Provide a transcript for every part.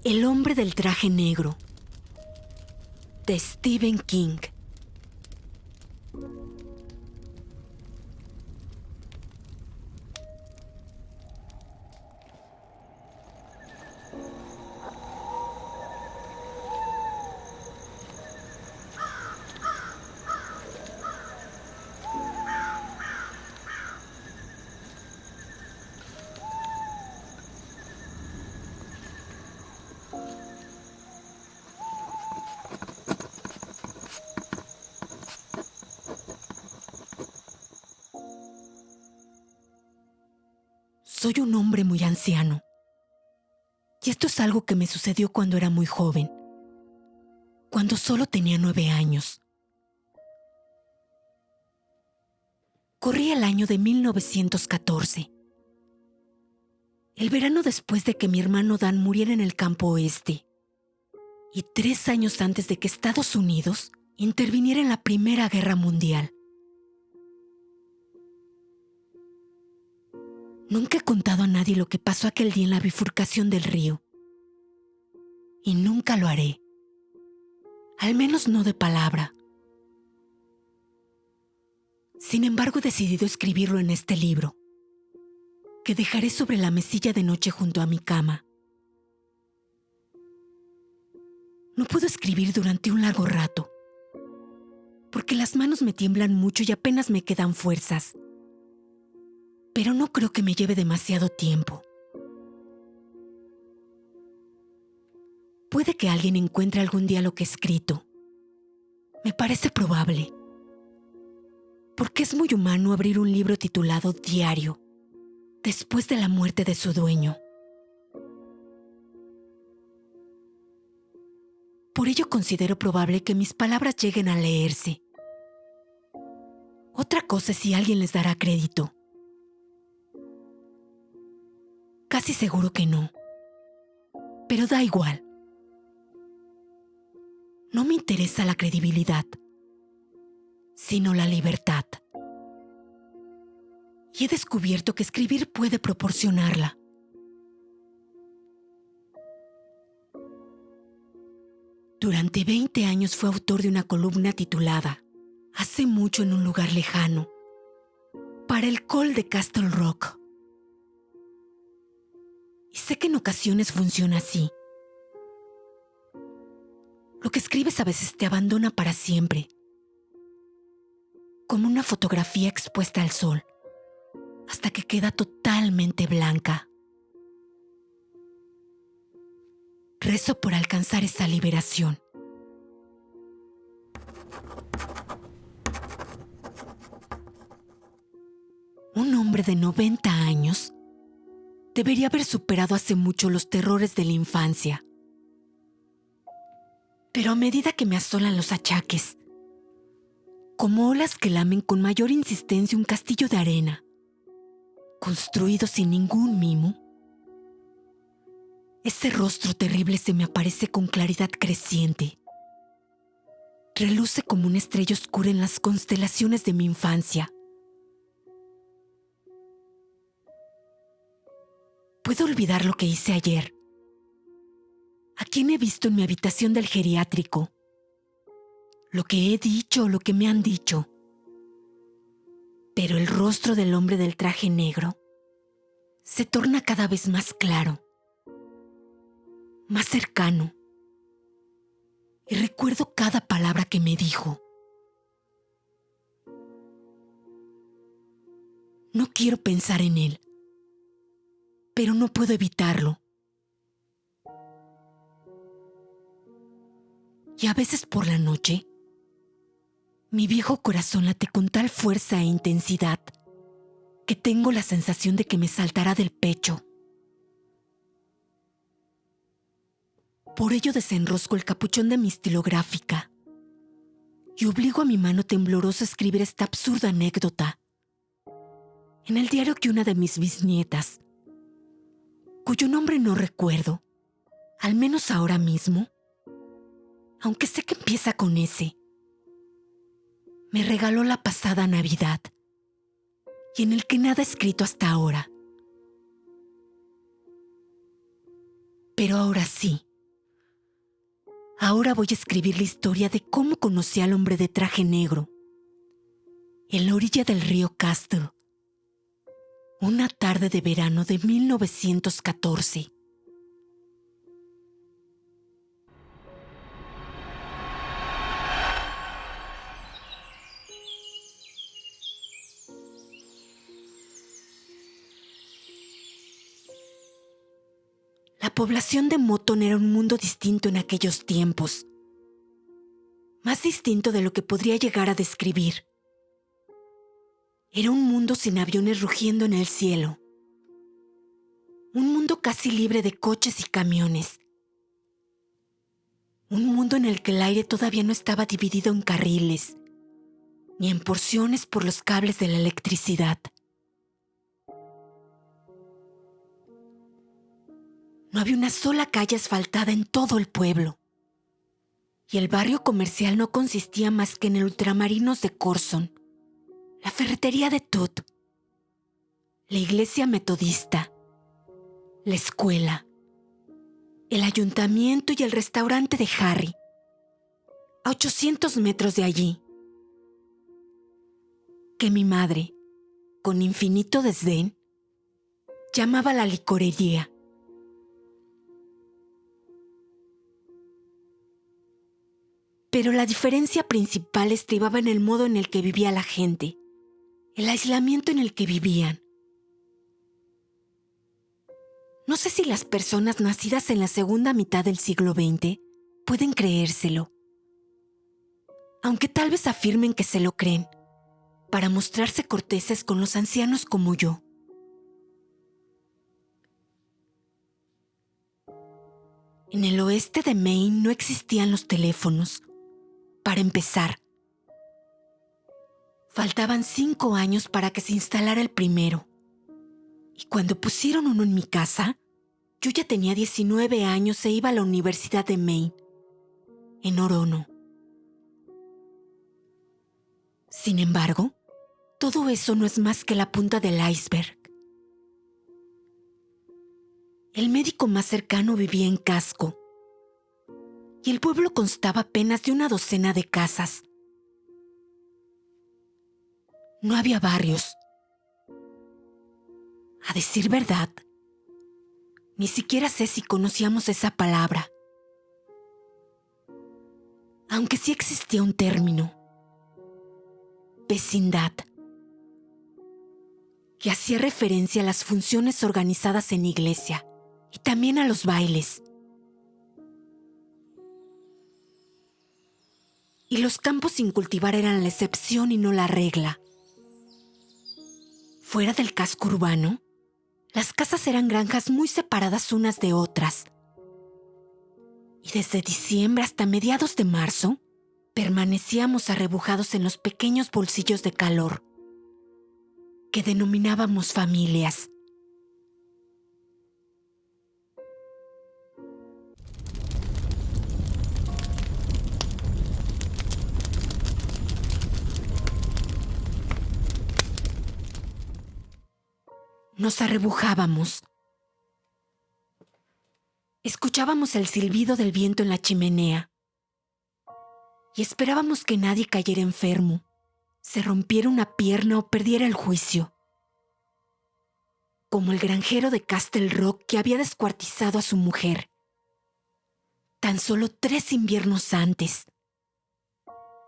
El hombre del traje negro, de Stephen King. Soy un hombre muy anciano. Y esto es algo que me sucedió cuando era muy joven, cuando solo tenía 9 años. Corría el año de 1914. El verano después de que mi hermano Dan muriera en el campo oeste. Y 3 años antes de que Estados Unidos interviniera en la Primera Guerra Mundial. Nunca he contado a nadie lo que pasó aquel día en la bifurcación del río. Y nunca lo haré. Al menos no de palabra. Sin embargo, he decidido escribirlo en este libro, que dejaré sobre la mesilla de noche junto a mi cama. No puedo escribir durante un largo rato, porque las manos me tiemblan mucho y apenas me quedan fuerzas. Pero no creo que me lleve demasiado tiempo. Puede que alguien encuentre algún día lo que he escrito. Me parece probable. Porque es muy humano abrir un libro titulado Diario, después de la muerte de su dueño. Por ello considero probable que mis palabras lleguen a leerse. Otra cosa es si alguien les dará crédito. Casi seguro que no. Pero da igual. No me interesa la credibilidad, sino la libertad. Y he descubierto que escribir puede proporcionarla. Durante 20 años fue autor de una columna titulada Hace mucho en un lugar lejano, para el Call de Castle Rock. Y sé que en ocasiones funciona así. Lo que escribes a veces te abandona para siempre, como una fotografía expuesta al sol, hasta que queda totalmente blanca. Rezo por alcanzar esa liberación. Un hombre de 90 años debería haber superado hace mucho los terrores de la infancia. Pero a medida que me asolan los achaques, como olas que lamen con mayor insistencia un castillo de arena, construido sin ningún mimo, ese rostro terrible se me aparece con claridad creciente. Reluce como una estrella oscura en las constelaciones de mi infancia. Puedo olvidar lo que hice ayer. ¿A quién he visto en mi habitación del geriátrico? Lo que he dicho o lo que me han dicho. Pero el rostro del hombre del traje negro se torna cada vez más claro, más cercano. Y recuerdo cada palabra que me dijo. No quiero pensar en él, pero no puedo evitarlo. Y a veces por la noche, mi viejo corazón late con tal fuerza e intensidad que tengo la sensación de que me saltará del pecho. Por ello desenrosco el capuchón de mi estilográfica y obligo a mi mano temblorosa a escribir esta absurda anécdota en el diario que una de mis bisnietas, cuyo nombre no recuerdo, al menos ahora mismo, aunque sé que empieza con S, me regaló la pasada Navidad y en el que nada he escrito hasta ahora. Pero ahora sí, Ahora voy a escribir la historia de cómo conocí al hombre de traje negro en la orilla del río Castle, una tarde de verano de 1914. La población de Moton era un mundo distinto en aquellos tiempos, más distinto de lo que podría llegar a describir. Era un mundo sin aviones rugiendo en el cielo, un mundo casi libre de coches y camiones, un mundo en el que el aire todavía no estaba dividido en carriles, ni en porciones por los cables de la electricidad. No había una sola calle asfaltada en todo el pueblo, y el barrio comercial no consistía más que en el Ultramarinos de Corson, la ferretería de Tut, la iglesia metodista, la escuela, el ayuntamiento y el restaurante de Harry, a 800 metros de allí, que mi madre, con infinito desdén, llamaba la licorería. Pero la diferencia principal estribaba en el modo en el que vivía la gente, el aislamiento en el que vivían. No sé si las personas nacidas en la segunda mitad del siglo XX pueden creérselo, aunque tal vez afirmen que se lo creen, para mostrarse corteses con los ancianos como yo. En el oeste de Maine no existían los teléfonos. Para empezar, faltaban 5 años para que se instalara el primero. Y cuando pusieron uno en mi casa, yo ya tenía 19 años e iba a la Universidad de Maine, en Orono. Sin embargo, todo eso no es más que la punta del iceberg. El médico más cercano vivía en Casco, y el pueblo constaba apenas de una docena de casas. No había barrios. A decir verdad, ni siquiera sé si conocíamos esa palabra. Aunque sí existía un término, vecindad, que hacía referencia a las funciones organizadas en iglesia y también a los bailes. Y los campos sin cultivar eran la excepción y no la regla. Fuera del casco urbano, las casas eran granjas muy separadas unas de otras. Y desde diciembre hasta mediados de marzo, permanecíamos arrebujados en los pequeños bolsillos de calor, que denominábamos familias. Nos arrebujábamos. Escuchábamos el silbido del viento en la chimenea y esperábamos que nadie cayera enfermo, se rompiera una pierna o perdiera el juicio. Como el granjero de Castle Rock que había descuartizado a su mujer, tan solo 3 inviernos antes,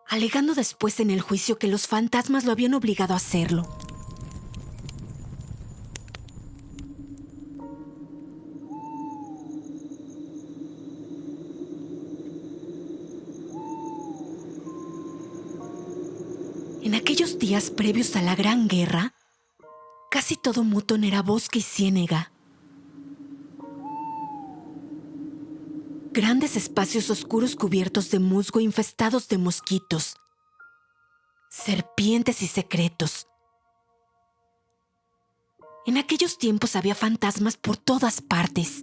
alegando después en el juicio que los fantasmas lo habían obligado a hacerlo. En aquellos días previos a la Gran Guerra, casi todo Moton era bosque y ciénega. Grandes espacios oscuros cubiertos de musgo infestados de mosquitos, serpientes y secretos. En aquellos tiempos había fantasmas por todas partes.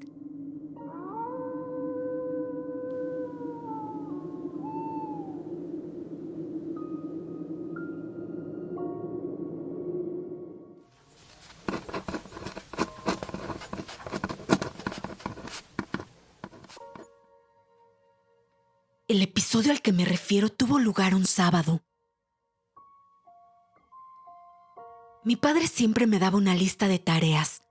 El episodio al que me refiero tuvo lugar un sábado. Mi padre siempre me daba una lista de tareas,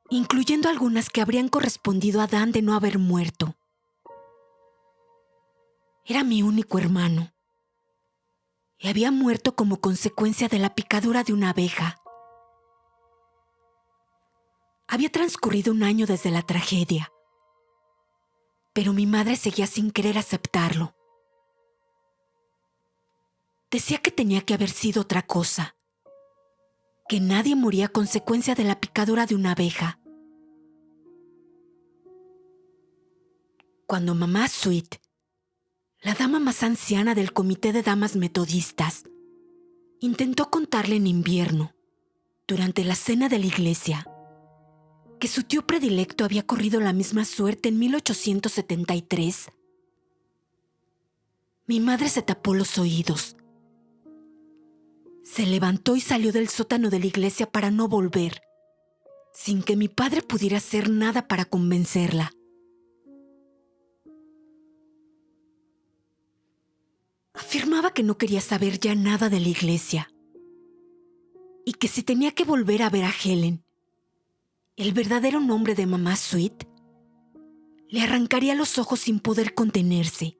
incluyendo algunas que habrían correspondido a Dan de no haber muerto. Era mi único hermano y había muerto como consecuencia de la picadura de una abeja. Había transcurrido un año desde la tragedia, pero mi madre seguía sin querer aceptarlo. Decía que tenía que haber sido otra cosa, que nadie moría a consecuencia de la picadura de una abeja. Cuando mamá Sweet, la dama más anciana del comité de damas metodistas, intentó contarle en invierno, durante la cena de la iglesia, que su tío predilecto había corrido la misma suerte en 1873, mi madre se tapó los oídos. Se levantó y salió del sótano de la iglesia para no volver, sin que mi padre pudiera hacer nada para convencerla. Afirmaba que no quería saber ya nada de la iglesia y que si tenía que volver a ver a Helen, el verdadero nombre de mamá Sweet, le arrancaría los ojos sin poder contenerse.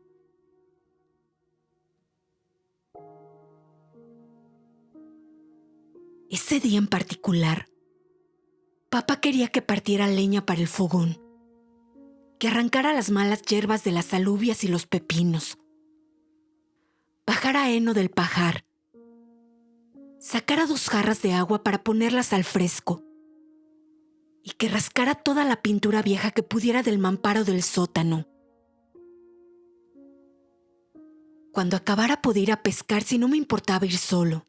Ese día en particular, papá quería que partiera leña para el fogón, que arrancara las malas hierbas de las alubias y los pepinos, bajara heno del pajar, sacara 2 jarras de agua para ponerlas al fresco y que rascara toda la pintura vieja que pudiera del mamparo del sótano. Cuando acabara podía ir a pescar si no me importaba ir solo,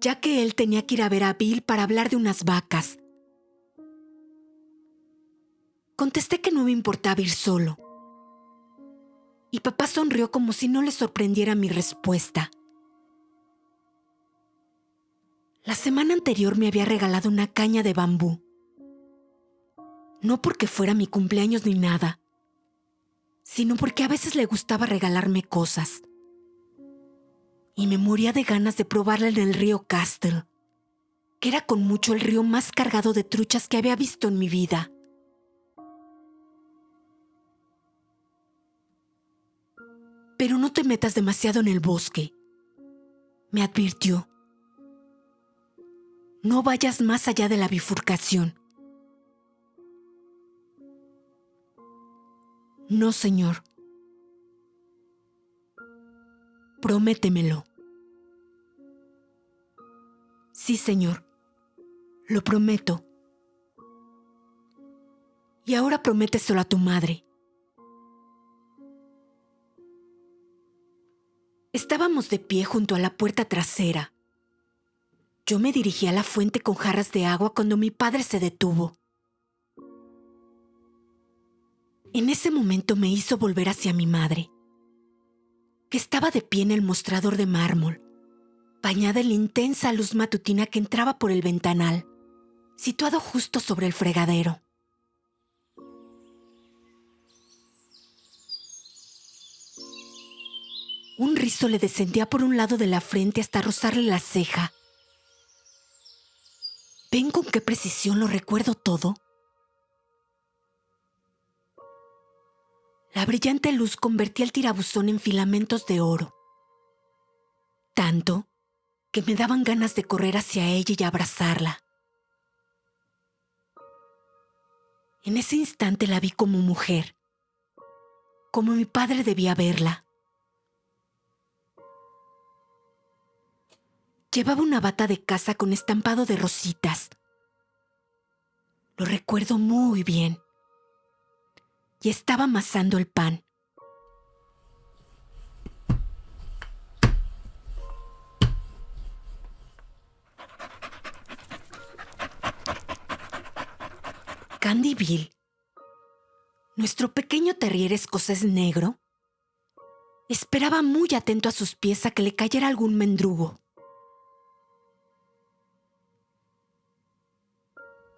ya que él tenía que ir a ver a Bill para hablar de unas vacas. Contesté que no me importaba ir solo, y papá sonrió como si no le sorprendiera mi respuesta. La semana anterior me había regalado una caña de bambú. No porque fuera mi cumpleaños ni nada, sino porque a veces le gustaba regalarme cosas. Y me moría de ganas de probarla en el río Castle, que era con mucho el río más cargado de truchas que había visto en mi vida. Pero no te metas demasiado en el bosque, me advirtió. No vayas más allá de la bifurcación. No, señor. Prométemelo. Sí, señor. Lo prometo. Y ahora prométeselo a tu madre. Estábamos de pie junto a la puerta trasera. Yo me dirigí a la fuente con jarras de agua cuando mi padre se detuvo. En ese momento me hizo volver hacia mi madre, que estaba de pie en el mostrador de mármol, bañada en la intensa luz matutina que entraba por el ventanal, situado justo sobre el fregadero. Un rizo le descendía por un lado de la frente hasta rozarle la ceja. ¿Ven con qué precisión lo recuerdo todo? La brillante luz convertía el tirabuzón en filamentos de oro. Tanto que me daban ganas de correr hacia ella y abrazarla. En ese instante la vi como mujer, como mi padre debía verla. Llevaba una bata de caza con estampado de rositas. Lo recuerdo muy bien. Y estaba amasando el pan. Candy Bill, nuestro pequeño terrier escocés negro, esperaba muy atento a sus pies a que le cayera algún mendrugo.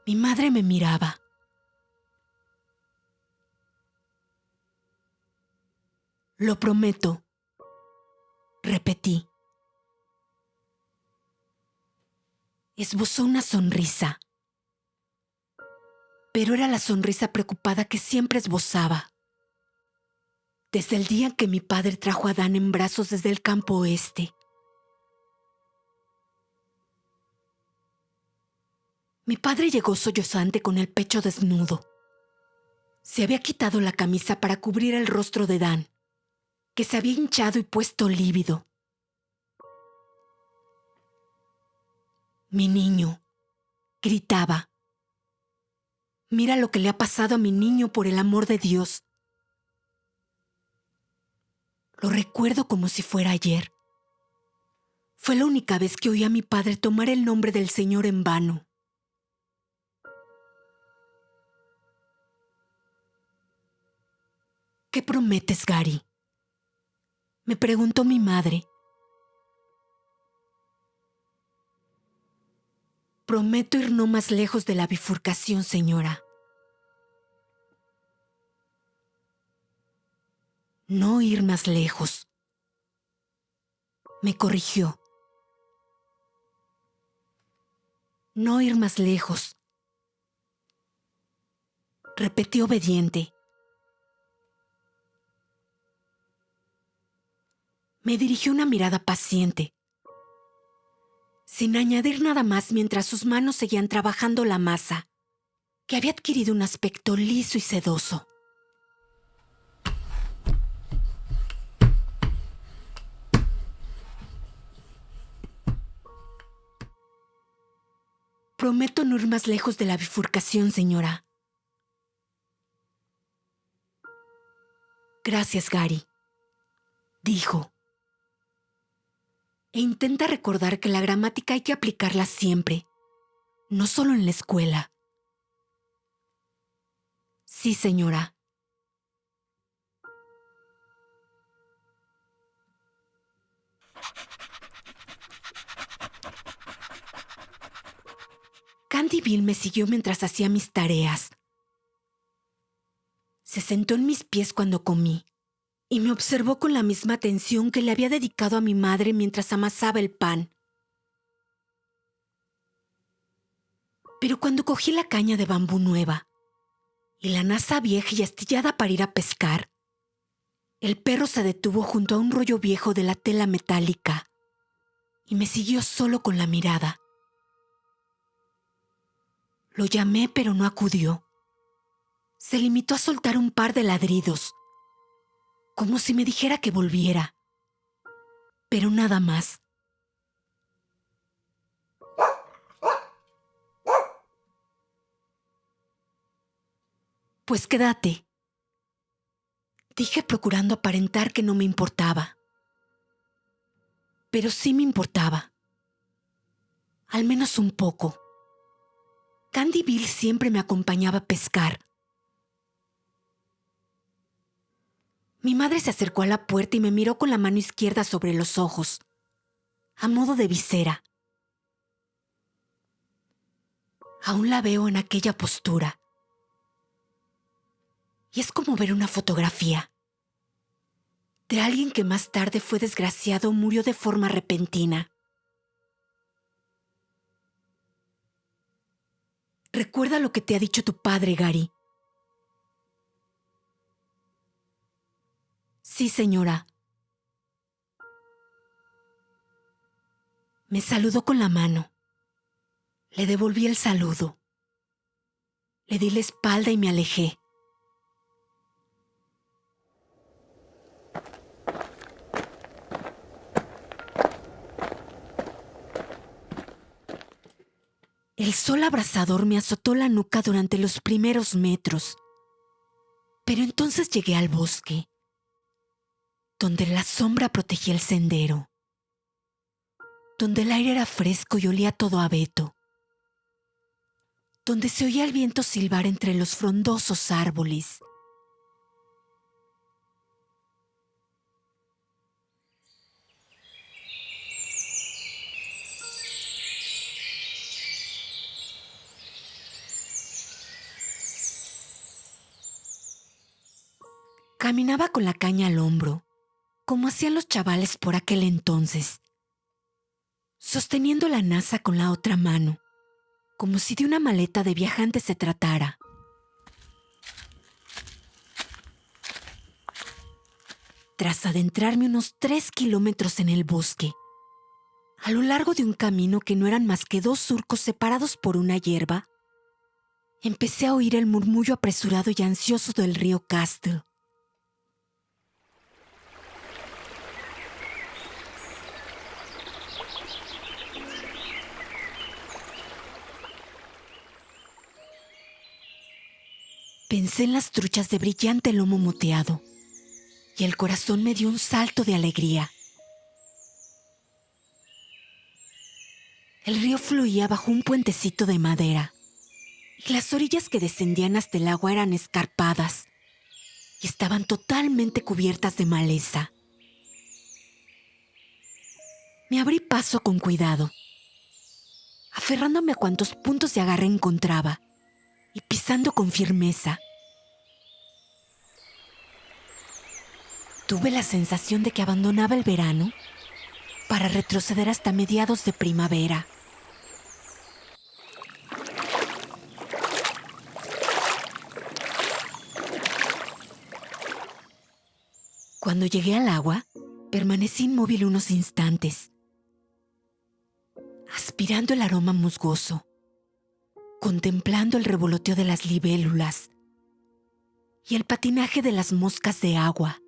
Mi madre me miraba. Lo prometo, repetí. Esbozó una sonrisa, pero era la sonrisa preocupada que siempre esbozaba. Desde el día en que mi padre trajo a Dan en brazos desde el campo oeste. Mi padre llegó sollozante con el pecho desnudo. Se había quitado la camisa para cubrir el rostro de Dan, que se había hinchado y puesto lívido. Mi niño, gritaba. Mira lo que le ha pasado a mi niño, por el amor de Dios. Lo recuerdo como si fuera ayer. Fue la única vez que oí a mi padre tomar el nombre del Señor en vano. ¿Qué prometes, Gary?, me preguntó mi madre. Prometo ir no más lejos de la bifurcación, señora. No ir más lejos, me corrigió. No ir más lejos, repetí obediente. Me dirigió una mirada paciente, sin añadir nada más, mientras sus manos seguían trabajando la masa, que había adquirido un aspecto liso y sedoso. Prometo no ir más lejos de la bifurcación, señora. Gracias, Gary, dijo. E intenta recordar que la gramática hay que aplicarla siempre, no solo en la escuela. Sí, señora. Candy Bill me siguió mientras hacía mis tareas. Se sentó en mis pies cuando comí y me observó con la misma atención que le había dedicado a mi madre mientras amasaba el pan. Pero cuando cogí la caña de bambú nueva y la nasa vieja y astillada para ir a pescar, el perro se detuvo junto a un rollo viejo de la tela metálica y me siguió solo con la mirada. Lo llamé, pero no acudió. Se limitó a soltar un par de ladridos, como si me dijera que volviera, pero nada más. Pues quédate, dije, procurando aparentar que no me importaba. Pero sí me importaba. Al menos un poco. Candy Bill siempre me acompañaba a pescar. Mi madre se acercó a la puerta y me miró con la mano izquierda sobre los ojos, a modo de visera. Aún la veo en aquella postura. Y es como ver una fotografía de alguien que más tarde fue desgraciado o murió de forma repentina. Recuerda lo que te ha dicho tu padre, Gary. Sí, señora. Me saludó con la mano. Le devolví el saludo. Le di la espalda y me alejé. El sol abrasador me azotó la nuca durante los primeros metros. Pero entonces llegué al bosque, donde la sombra protegía el sendero, donde el aire era fresco y olía todo a abeto, donde se oía el viento silbar entre los frondosos árboles. Caminaba con la caña al hombro, como hacían los chavales por aquel entonces, sosteniendo la NASA con la otra mano, como si de una maleta de viajante se tratara. Tras adentrarme unos 3 kilómetros en el bosque, a lo largo de un camino que no eran más que 2 surcos separados por una hierba, empecé a oír el murmullo apresurado y ansioso del río Castle. Pensé en las truchas de brillante lomo moteado y el corazón me dio un salto de alegría. El río fluía bajo un puentecito de madera y las orillas que descendían hasta el agua eran escarpadas y estaban totalmente cubiertas de maleza. Me abrí paso con cuidado, aferrándome a cuantos puntos de agarre encontraba y pisando con firmeza. Tuve la sensación de que abandonaba el verano para retroceder hasta mediados de primavera. Cuando llegué al agua, permanecí inmóvil unos instantes, aspirando el aroma musgoso, contemplando el revoloteo de las libélulas y el patinaje de las moscas de agua.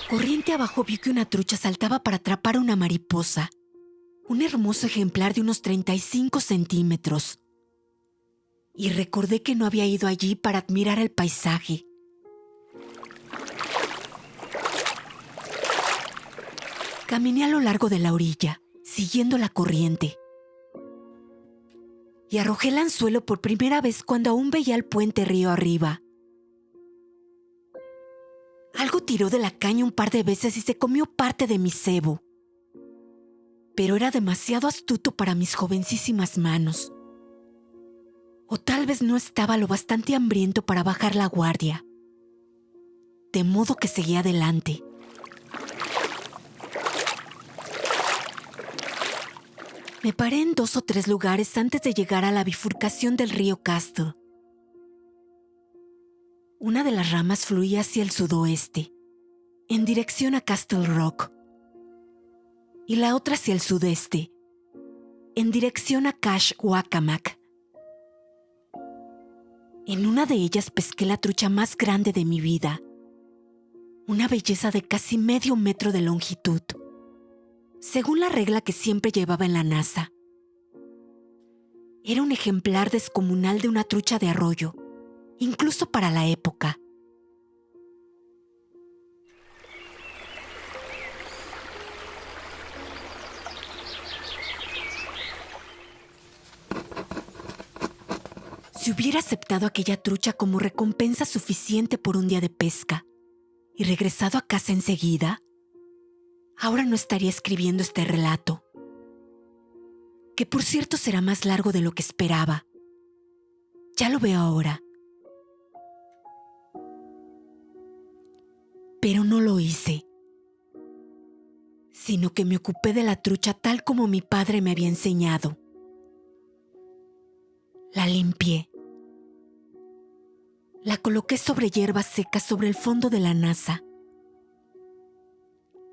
Corriente abajo vi que una trucha saltaba para atrapar a una mariposa, un hermoso ejemplar de unos 35 centímetros. Y recordé que no había ido allí para admirar el paisaje. Caminé a lo largo de la orilla, siguiendo la corriente. Y arrojé el anzuelo por primera vez cuando aún veía el puente río arriba. Algo tiró de la caña un par de veces y se comió parte de mi cebo. Pero era demasiado astuto para mis jovencísimas manos. O tal vez no estaba lo bastante hambriento para bajar la guardia. De modo que seguí adelante. Me paré en 2 o 3 lugares antes de llegar a la bifurcación del río Castle. Una de las ramas fluía hacia el sudoeste, en dirección a Castle Rock, y la otra hacia el sudeste, en dirección a Cache-Wacamac. En una de ellas pesqué la trucha más grande de mi vida, una belleza de casi medio metro de longitud, según la regla que siempre llevaba en la NASA. Era un ejemplar descomunal de una trucha de arroyo, incluso para la época. Si hubiera aceptado aquella trucha como recompensa suficiente por un día de pesca y regresado a casa enseguida, ahora no estaría escribiendo este relato, que por cierto será más largo de lo que esperaba. Ya lo veo ahora. Pero no lo hice, sino que me ocupé de la trucha tal como mi padre me había enseñado. La limpié. La coloqué sobre hierba seca sobre el fondo de la NASA.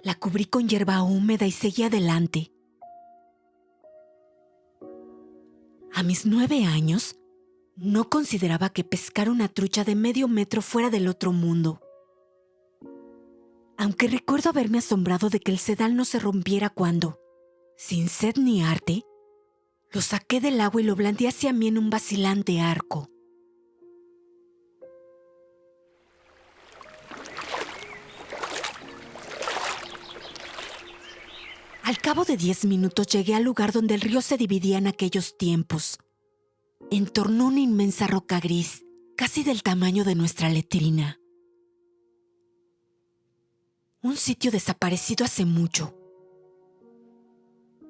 La cubrí con hierba húmeda y seguí adelante. A mis 9 años, no consideraba que pescar una trucha de medio metro fuera del otro mundo. Aunque recuerdo haberme asombrado de que el sedal no se rompiera cuando, sin sed ni arte, lo saqué del agua y lo blandeé hacia mí en un vacilante arco. Al cabo de 10 minutos llegué al lugar donde el río se dividía en aquellos tiempos, en torno a una inmensa roca gris, casi del tamaño de nuestra letrina. Un sitio desaparecido hace mucho,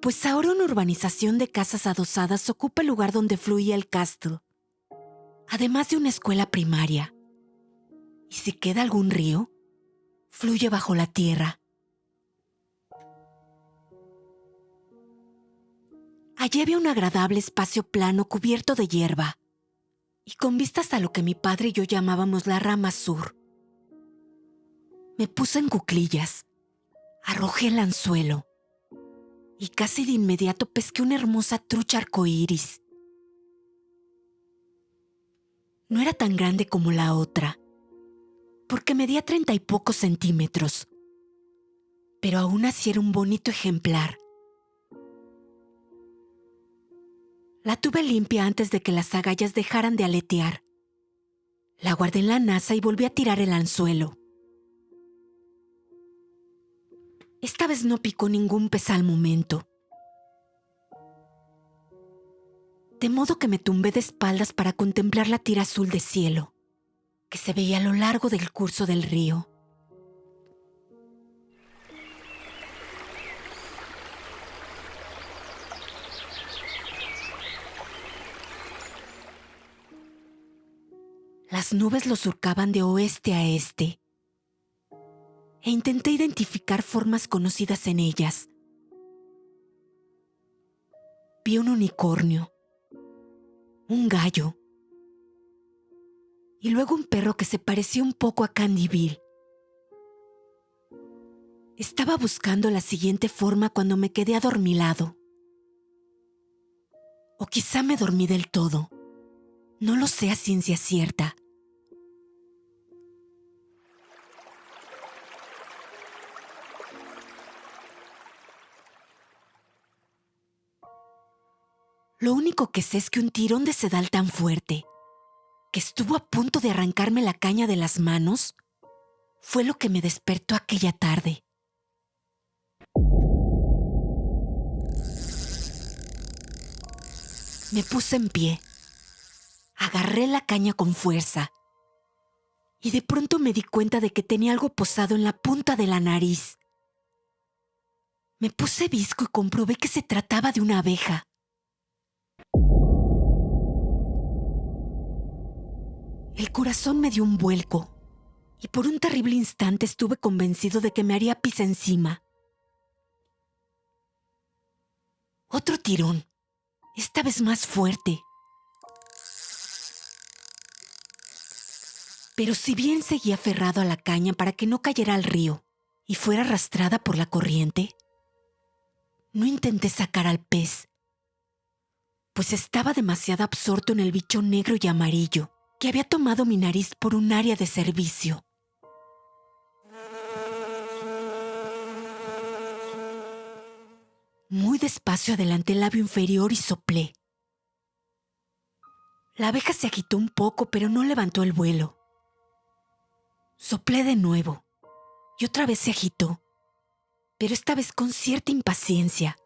pues ahora una urbanización de casas adosadas ocupa el lugar donde fluía el Castle, además de una escuela primaria. Y si queda algún río, fluye bajo la tierra. Allí había un agradable espacio plano cubierto de hierba y con vistas a lo que mi padre y yo llamábamos la rama sur. Me puse en cuclillas, arrojé el anzuelo y casi de inmediato pesqué una hermosa trucha arcoíris. No era tan grande como la otra, porque medía 30 y pocos centímetros, pero aún así era un bonito ejemplar. La tuve limpia antes de que las agallas dejaran de aletear. La guardé en la nasa y volví a tirar el anzuelo. Esta vez no picó ningún pez al momento. De modo que me tumbé de espaldas para contemplar la tira azul de cielo, que se veía a lo largo del curso del río. Las nubes lo surcaban de oeste a este, e intenté identificar formas conocidas en ellas. Vi un unicornio, un gallo, y luego un perro que se parecía un poco a Candy Bill. Estaba buscando la siguiente forma cuando me quedé adormilado. O quizá me dormí del todo. No lo sé a ciencia cierta. Lo único que sé es que un tirón de sedal tan fuerte, que estuvo a punto de arrancarme la caña de las manos, fue lo que me despertó aquella tarde. Me puse en pie, agarré la caña con fuerza y de pronto me di cuenta de que tenía algo posado en la punta de la nariz. Me puse visco y comprobé que se trataba de una abeja. El corazón me dio un vuelco y por un terrible instante estuve convencido de que me haría pis encima. Otro tirón, esta vez más fuerte. Pero si bien seguía aferrado a la caña para que no cayera al río y fuera arrastrada por la corriente, no intenté sacar al pez, pues estaba demasiado absorto en el bicho negro y amarillo que había tomado mi nariz por un área de servicio. Muy despacio adelanté el labio inferior y soplé. La abeja se agitó un poco, pero no levantó el vuelo. Soplé de nuevo y otra vez se agitó, pero esta vez con cierta impaciencia.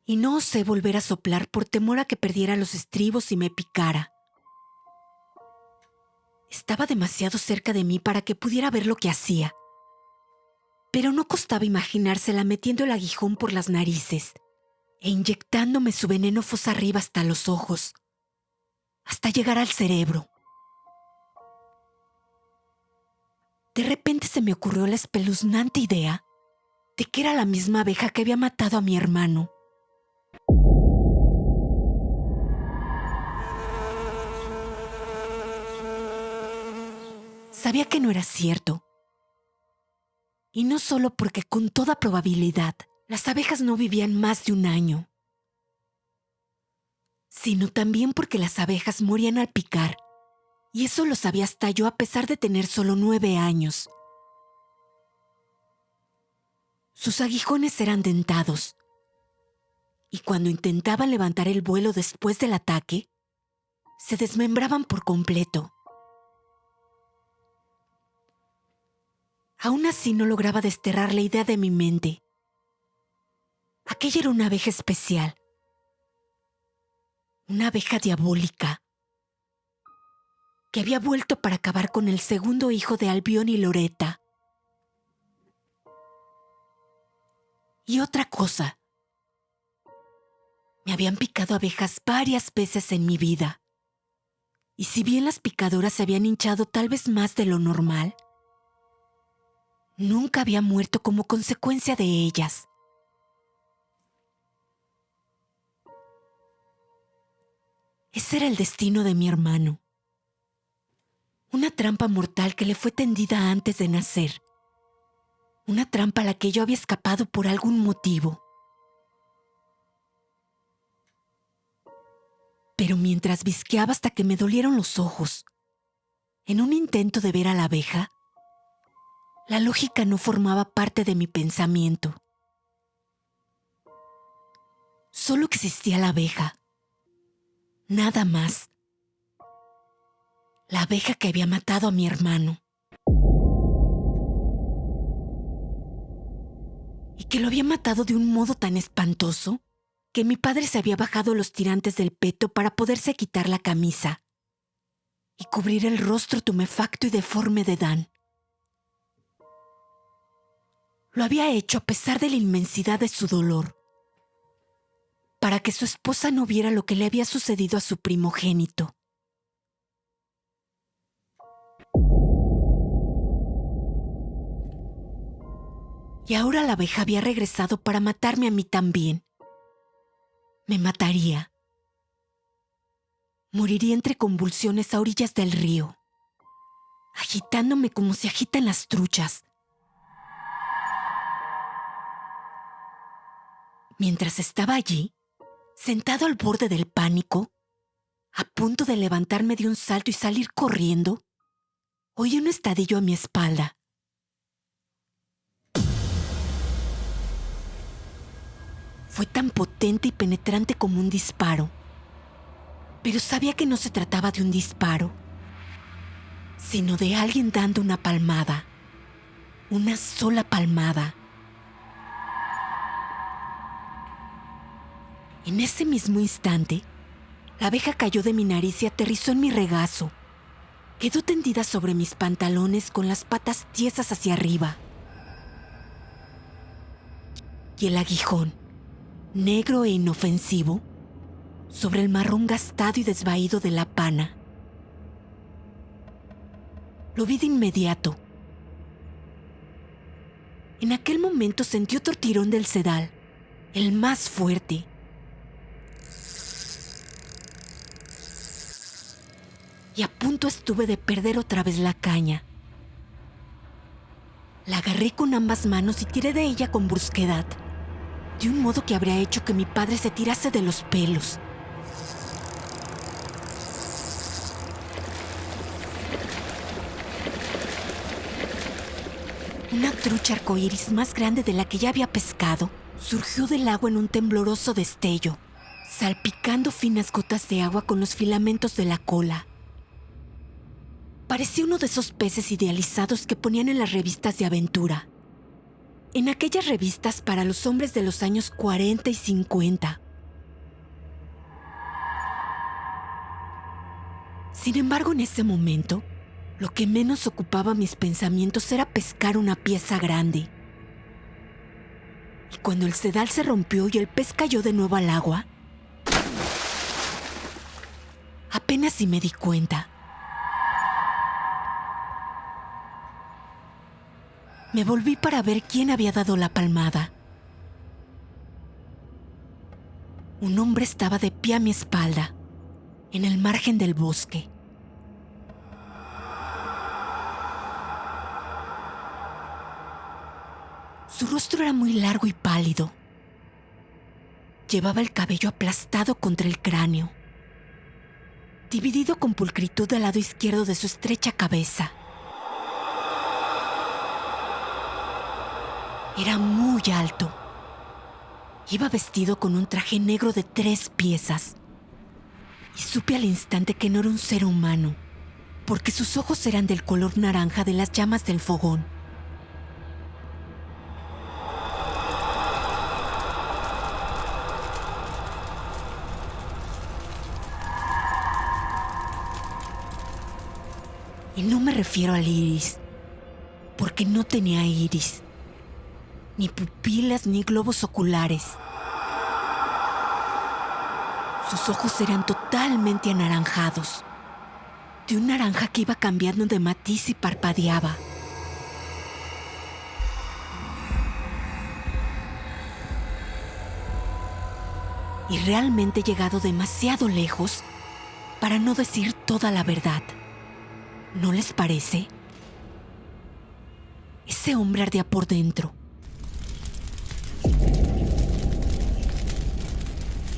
Y no osé volver a soplar por temor a que perdiera los estribos y me picara. Estaba demasiado cerca de mí para que pudiera ver lo que hacía, pero no costaba imaginársela metiendo el aguijón por las narices e inyectándome su veneno fosa arriba hasta los ojos, hasta llegar al cerebro. De repente se me ocurrió la espeluznante idea de que era la misma abeja que había matado a mi hermano. Sabía que no era cierto. Y no solo porque con toda probabilidad las abejas no vivían más de un año, sino también porque las abejas morían al picar, y eso lo sabía hasta yo a pesar de tener solo 9 años. Sus aguijones eran dentados, y cuando intentaban levantar el vuelo después del ataque, se desmembraban por completo. Aún así no lograba desterrar la idea de mi mente. Aquella era una abeja especial, una abeja diabólica, que había vuelto para acabar con el segundo hijo de Albión y Loreta. Y otra cosa, me habían picado abejas varias veces en mi vida, Y si bien las picadoras se habían hinchado tal vez más de lo normal, nunca había muerto como consecuencia de ellas. Ese era el destino de mi hermano. Una trampa mortal que le fue tendida antes de nacer. Una trampa a la que yo había escapado por algún motivo. Pero mientras visqueaba hasta que me dolieron los ojos, en un intento de ver a la abeja, la lógica no formaba parte de mi pensamiento. Solo existía la abeja. Nada más. La abeja que había matado a mi hermano. Y que lo había matado de un modo tan espantoso que mi padre se había bajado los tirantes del peto para poderse quitar la camisa y cubrir el rostro tumefacto y deforme de Dan. Lo había hecho a pesar de la inmensidad de su dolor, para que su esposa no viera lo que le había sucedido a su primogénito. Y ahora la abeja había regresado para matarme a mí también. Me mataría. Moriría entre convulsiones a orillas del río, agitándome como se agitan las truchas. Mientras estaba allí, sentado al borde del pánico, a punto de levantarme de un salto y salir corriendo, oí un estadillo a mi espalda. Fue tan potente y penetrante como un disparo, pero sabía que no se trataba de un disparo, sino de alguien dando una palmada, una sola palmada. En ese mismo instante, la abeja cayó de mi nariz y aterrizó en mi regazo. Quedó tendida sobre mis pantalones con las patas tiesas hacia arriba. Y el aguijón, negro e inofensivo, sobre el marrón gastado y desvaído de la pana. Lo vi de inmediato. En aquel momento sentí otro tirón del sedal, el más fuerte. Y a punto estuve de perder otra vez la caña. La agarré con ambas manos y tiré de ella con brusquedad, de un modo que habría hecho que mi padre se tirase de los pelos. Una trucha arcoíris más grande de la que ya había pescado surgió del agua en un tembloroso destello, salpicando finas gotas de agua con los filamentos de la cola. Parecía uno de esos peces idealizados que ponían en las revistas de aventura. En aquellas revistas para los hombres de los años 40 y 50. Sin embargo, en ese momento, lo que menos ocupaba mis pensamientos era pescar una pieza grande. Y cuando el sedal se rompió y el pez cayó de nuevo al agua, apenas si me di cuenta. Me volví para ver quién había dado la palmada. Un hombre estaba de pie a mi espalda, en el margen del bosque. Su rostro era muy largo y pálido. Llevaba el cabello aplastado contra el cráneo, dividido con pulcritud del lado izquierdo de su estrecha cabeza. Era muy alto. Iba vestido con un traje negro de 3 piezas. Y supe al instante que no era un ser humano, porque sus ojos eran del color naranja de las llamas del fogón. Y no me refiero al iris, porque no tenía iris, ni pupilas ni globos oculares. Sus ojos eran totalmente anaranjados, de un naranja que iba cambiando de matiz y parpadeaba. Y realmente he llegado demasiado lejos para no decir toda la verdad. ¿No les parece? Ese hombre ardía por dentro.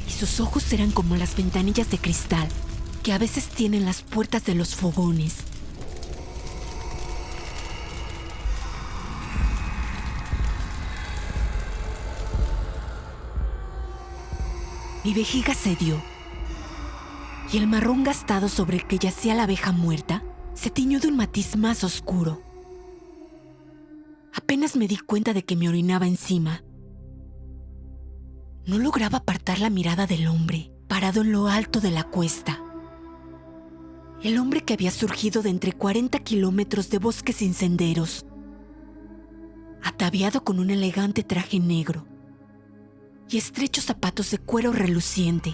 Y sus ojos eran como las ventanillas de cristal que a veces tienen las puertas de los fogones. Mi vejiga cedió y el marrón gastado sobre el que yacía la abeja muerta se tiñó de un matiz más oscuro. Apenas me di cuenta de que me orinaba encima. No lograba apartar la mirada del hombre, parado en lo alto de la cuesta. El hombre que había surgido de entre 40 kilómetros de bosques sin senderos, ataviado con un elegante traje negro y estrechos zapatos de cuero reluciente.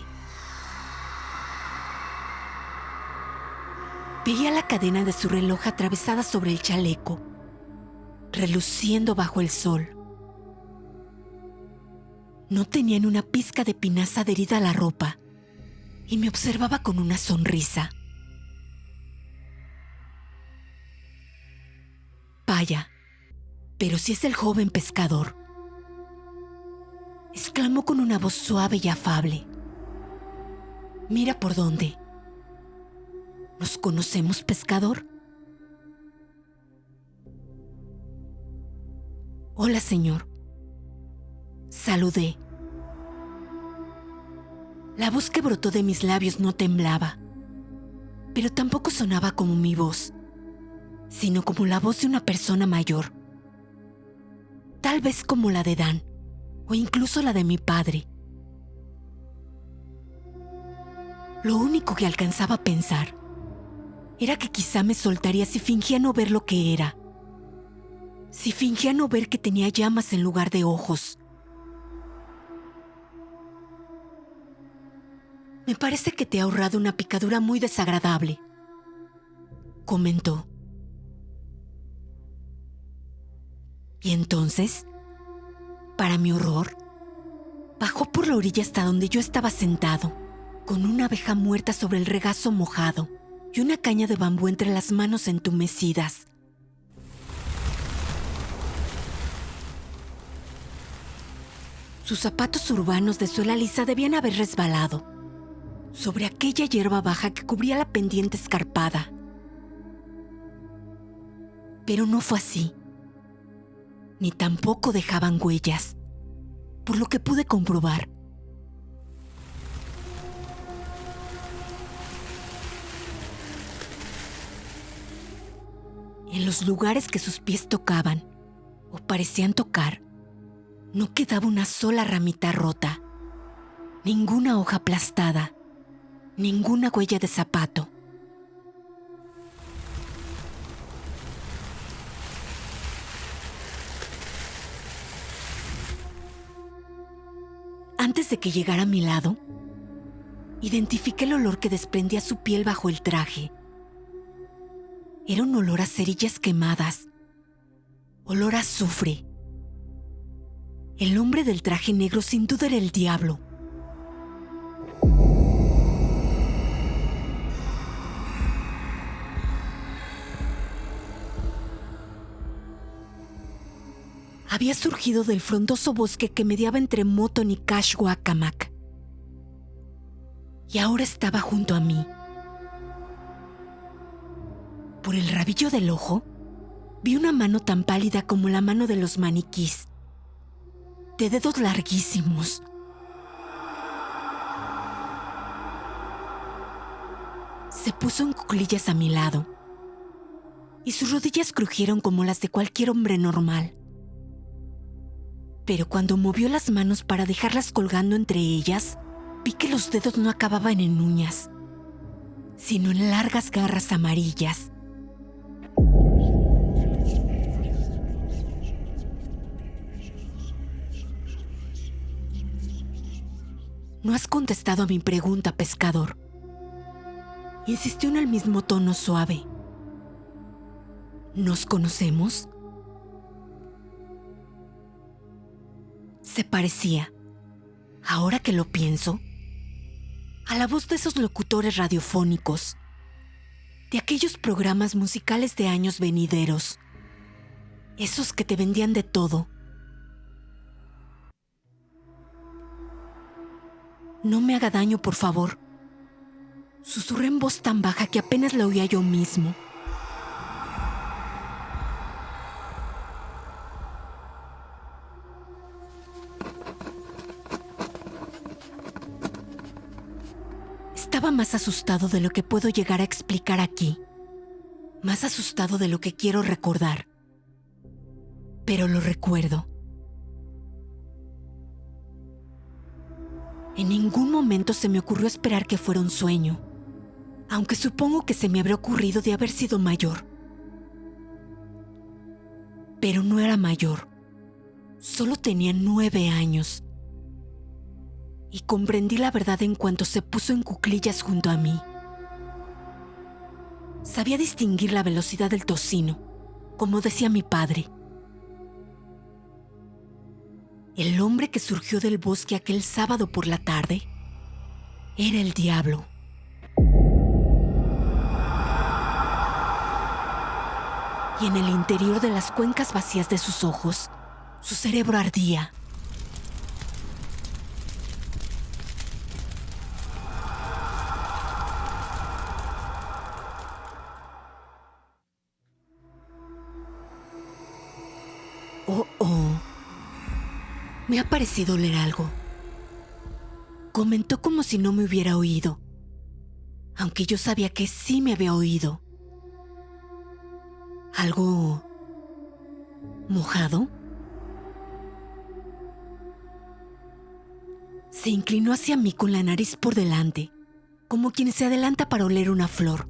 Veía la cadena de su reloj atravesada sobre el chaleco, reluciendo bajo el sol. No tenía ni una pizca de pinaza adherida a la ropa y me observaba con una sonrisa. Vaya, pero si es el joven pescador, exclamó con una voz suave y afable. Mira por dónde. ¿Nos conocemos, pescador? Hola, señor. Saludé. La voz que brotó de mis labios no temblaba, pero tampoco sonaba como mi voz, sino como la voz de una persona mayor. Tal vez como la de Dan, o incluso la de mi padre. Lo único que alcanzaba a pensar era que quizá me soltaría si fingía no ver lo que era. Si fingía no ver que tenía llamas en lugar de ojos. Me parece que te he ahorrado una picadura muy desagradable, comentó. Y entonces, para mi horror, bajó por la orilla hasta donde yo estaba sentado, con una abeja muerta sobre el regazo mojado y una caña de bambú entre las manos entumecidas. Sus zapatos urbanos de suela lisa debían haber resbalado sobre aquella hierba baja que cubría la pendiente escarpada. Pero no fue así, ni tampoco dejaban huellas, por lo que pude comprobar. En los lugares que sus pies tocaban, o parecían tocar, no quedaba una sola ramita rota, ninguna hoja aplastada, ninguna huella de zapato. Antes de que llegara a mi lado, identifiqué el olor que desprendía su piel bajo el traje. Era un olor a cerillas quemadas, olor a azufre. El hombre del traje negro sin duda era el diablo. Había surgido del frondoso bosque que mediaba entre Moton y Kashwakamak. Y ahora estaba junto a mí. Por el rabillo del ojo, vi una mano tan pálida como la mano de los maniquís, de dedos larguísimos. Se puso en cuclillas a mi lado, y sus rodillas crujieron como las de cualquier hombre normal. Pero cuando movió las manos para dejarlas colgando entre ellas, vi que los dedos no acababan en uñas, sino en largas garras amarillas. No has contestado a mi pregunta, pescador. Insistió en el mismo tono suave. ¿Nos conocemos? Se parecía, ahora que lo pienso, a la voz de esos locutores radiofónicos, de aquellos programas musicales de años venideros, esos que te vendían de todo. No me haga daño, por favor. Susurré en voz tan baja que apenas la oía yo mismo. Estaba más asustado de lo que puedo llegar a explicar aquí. Más asustado de lo que quiero recordar. Pero lo recuerdo. En ningún momento se me ocurrió esperar que fuera un sueño, aunque supongo que se me habría ocurrido de haber sido mayor. Pero no era mayor. Solo tenía 9 años. Y comprendí la verdad en cuanto se puso en cuclillas junto a mí. Sabía distinguir la velocidad del tocino, como decía mi padre. El hombre que surgió del bosque aquel sábado por la tarde era el diablo. Y en el interior de las cuencas vacías de sus ojos, su cerebro ardía. Oh. Me ha parecido oler algo. Comentó como si no me hubiera oído, aunque yo sabía que sí me había oído. ¿Algo mojado? Se inclinó hacia mí con la nariz por delante, como quien se adelanta para oler una flor.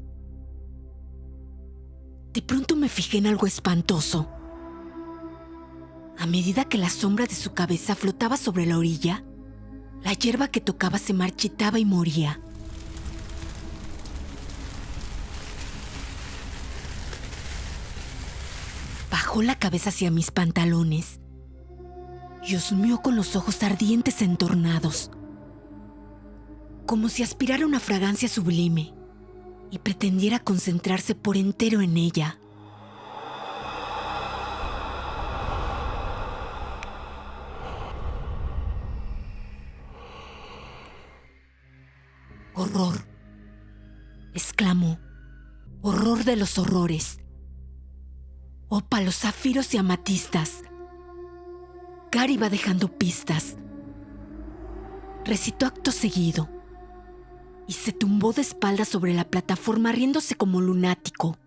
De pronto me fijé en algo espantoso. A medida que la sombra de su cabeza flotaba sobre la orilla, la hierba que tocaba se marchitaba y moría. Bajó la cabeza hacia mis pantalones y husmeó con los ojos ardientes entornados, como si aspirara una fragancia sublime y pretendiera concentrarse por entero en ella. «Horror», exclamó, «horror de los horrores. Ópalos, zafiros y amatistas». Gary iba dejando pistas. Recitó acto seguido y se tumbó de espaldas sobre la plataforma riéndose como lunático.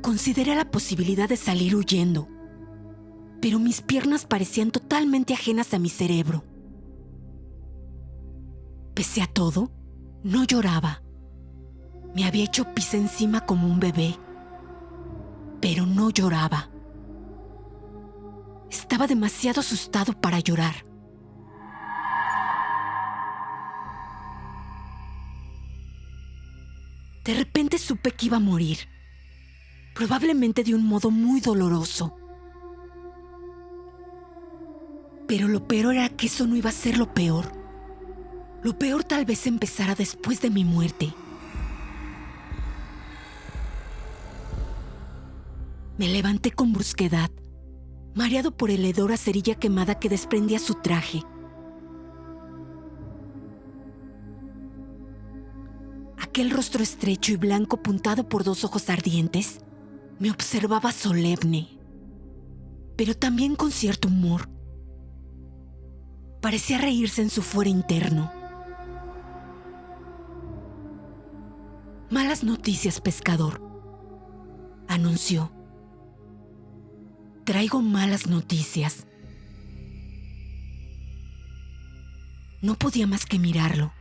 Consideré la posibilidad de salir huyendo, pero mis piernas parecían totalmente ajenas a mi cerebro. Pese a todo, no lloraba. Me había hecho pis encima como un bebé, pero no lloraba. Estaba demasiado asustado para llorar. De repente supe que iba a morir, probablemente de un modo muy doloroso. Pero lo peor era que eso no iba a ser lo peor. Lo peor tal vez empezara después de mi muerte. Me levanté con brusquedad, mareado por el hedor a cerilla quemada que desprendía su traje. Aquel rostro estrecho y blanco puntado por 2 ojos ardientes me observaba solemne, pero también con cierto humor. Parecía reírse en su fuero interno. «Malas noticias, pescador», anunció. «Traigo malas noticias». No podía más que mirarlo.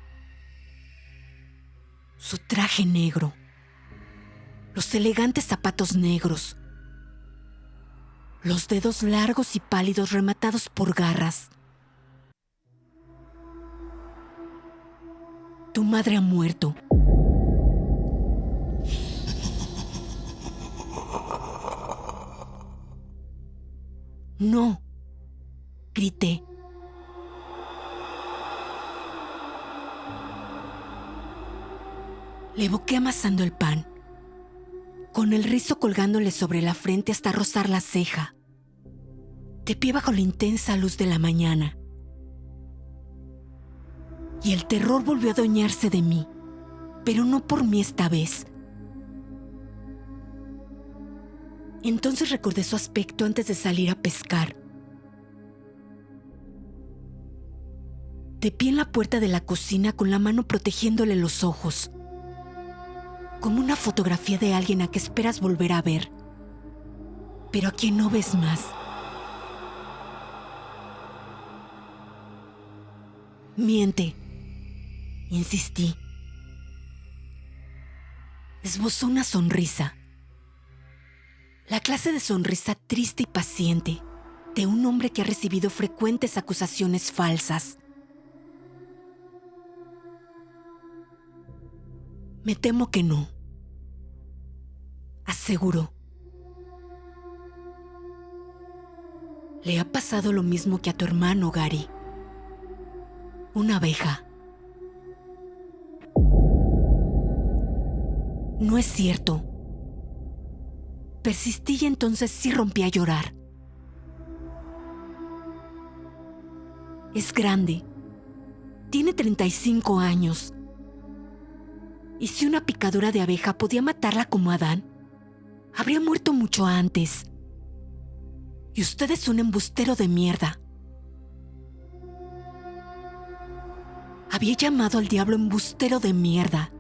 Su traje negro, los elegantes zapatos negros, los dedos largos y pálidos rematados por garras. Tu madre ha muerto. No, grité. Le evoqué amasando el pan, con el rizo colgándole sobre la frente hasta rozar la ceja, de pie bajo la intensa luz de la mañana. Y el terror volvió a adueñarse de mí, pero no por mí esta vez. Entonces recordé su aspecto antes de salir a pescar. De pie en la puerta de la cocina con la mano protegiéndole los ojos, como una fotografía de alguien a que esperas volver a ver, pero a quien no ves más. Miente, insistí. Esbozó una sonrisa. La clase de sonrisa triste y paciente de un hombre que ha recibido frecuentes acusaciones falsas. Me temo que no, aseguró. Le ha pasado lo mismo que a tu hermano, Gary. Una abeja. No es cierto. Persistí y entonces sí rompí a llorar. Es grande. Tiene 35 años. Y si una picadura de abeja podía matarla como Adán, habría muerto mucho antes. Y usted es un embustero de mierda. Había llamado al diablo embustero de mierda.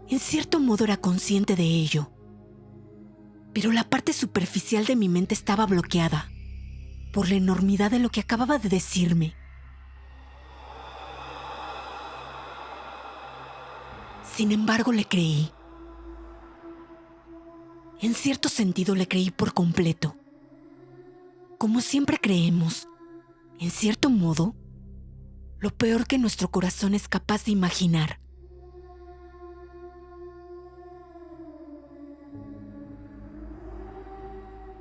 En cierto modo era consciente de ello. Pero la parte superficial de mi mente estaba bloqueada por la enormidad de lo que acababa de decirme. Sin embargo, le creí. En cierto sentido, le creí por completo. Como siempre creemos, en cierto modo, lo peor que nuestro corazón es capaz de imaginar.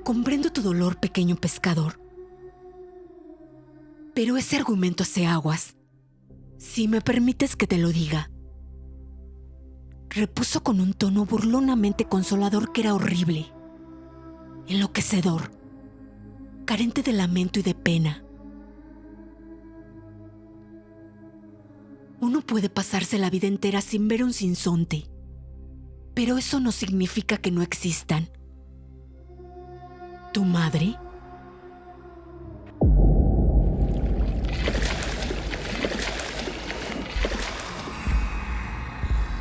Comprendo tu dolor, pequeño pescador. Pero ese argumento hace aguas. Si me permites que te lo diga. Repuso con un tono burlonamente consolador que era horrible, enloquecedor, carente de lamento y de pena. Uno puede pasarse la vida entera sin ver un sinsonte, pero eso no significa que no existan. ¿Tu madre?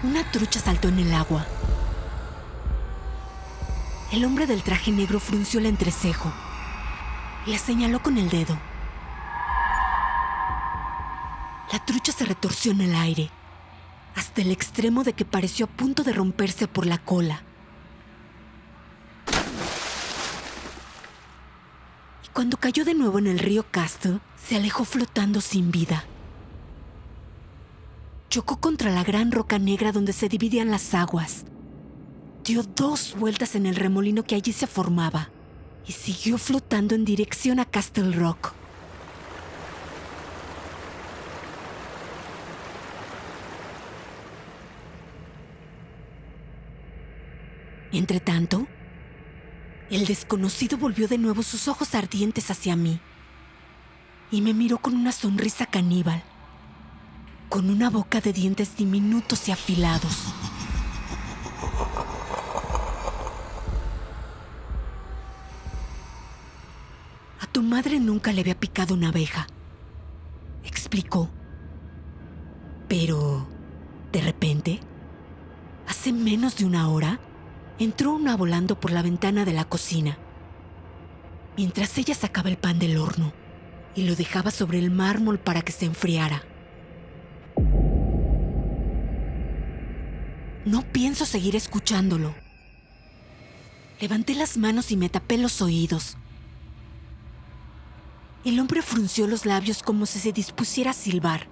Una trucha saltó en el agua. El hombre del traje negro frunció el entrecejo y le señaló con el dedo. La trucha se retorció en el aire, hasta el extremo de que pareció a punto de romperse por la cola. Y cuando cayó de nuevo en el río Castle, se alejó flotando sin vida. Chocó contra la gran roca negra donde se dividían las aguas. Dio 2 vueltas en el remolino que allí se formaba y siguió flotando en dirección a Castle Rock. Entretanto, el desconocido volvió de nuevo sus ojos ardientes hacia mí y me miró con una sonrisa caníbal, con una boca de dientes diminutos y afilados. A tu madre nunca le había picado una abeja, explicó. Pero, de repente, hace menos de 1 hora, entró una volando por la ventana de la cocina, mientras ella sacaba el pan del horno y lo dejaba sobre el mármol para que se enfriara. No pienso seguir escuchándolo, Levanté las manos y me tapé los oídos. El hombre frunció los labios como si se dispusiera a silbar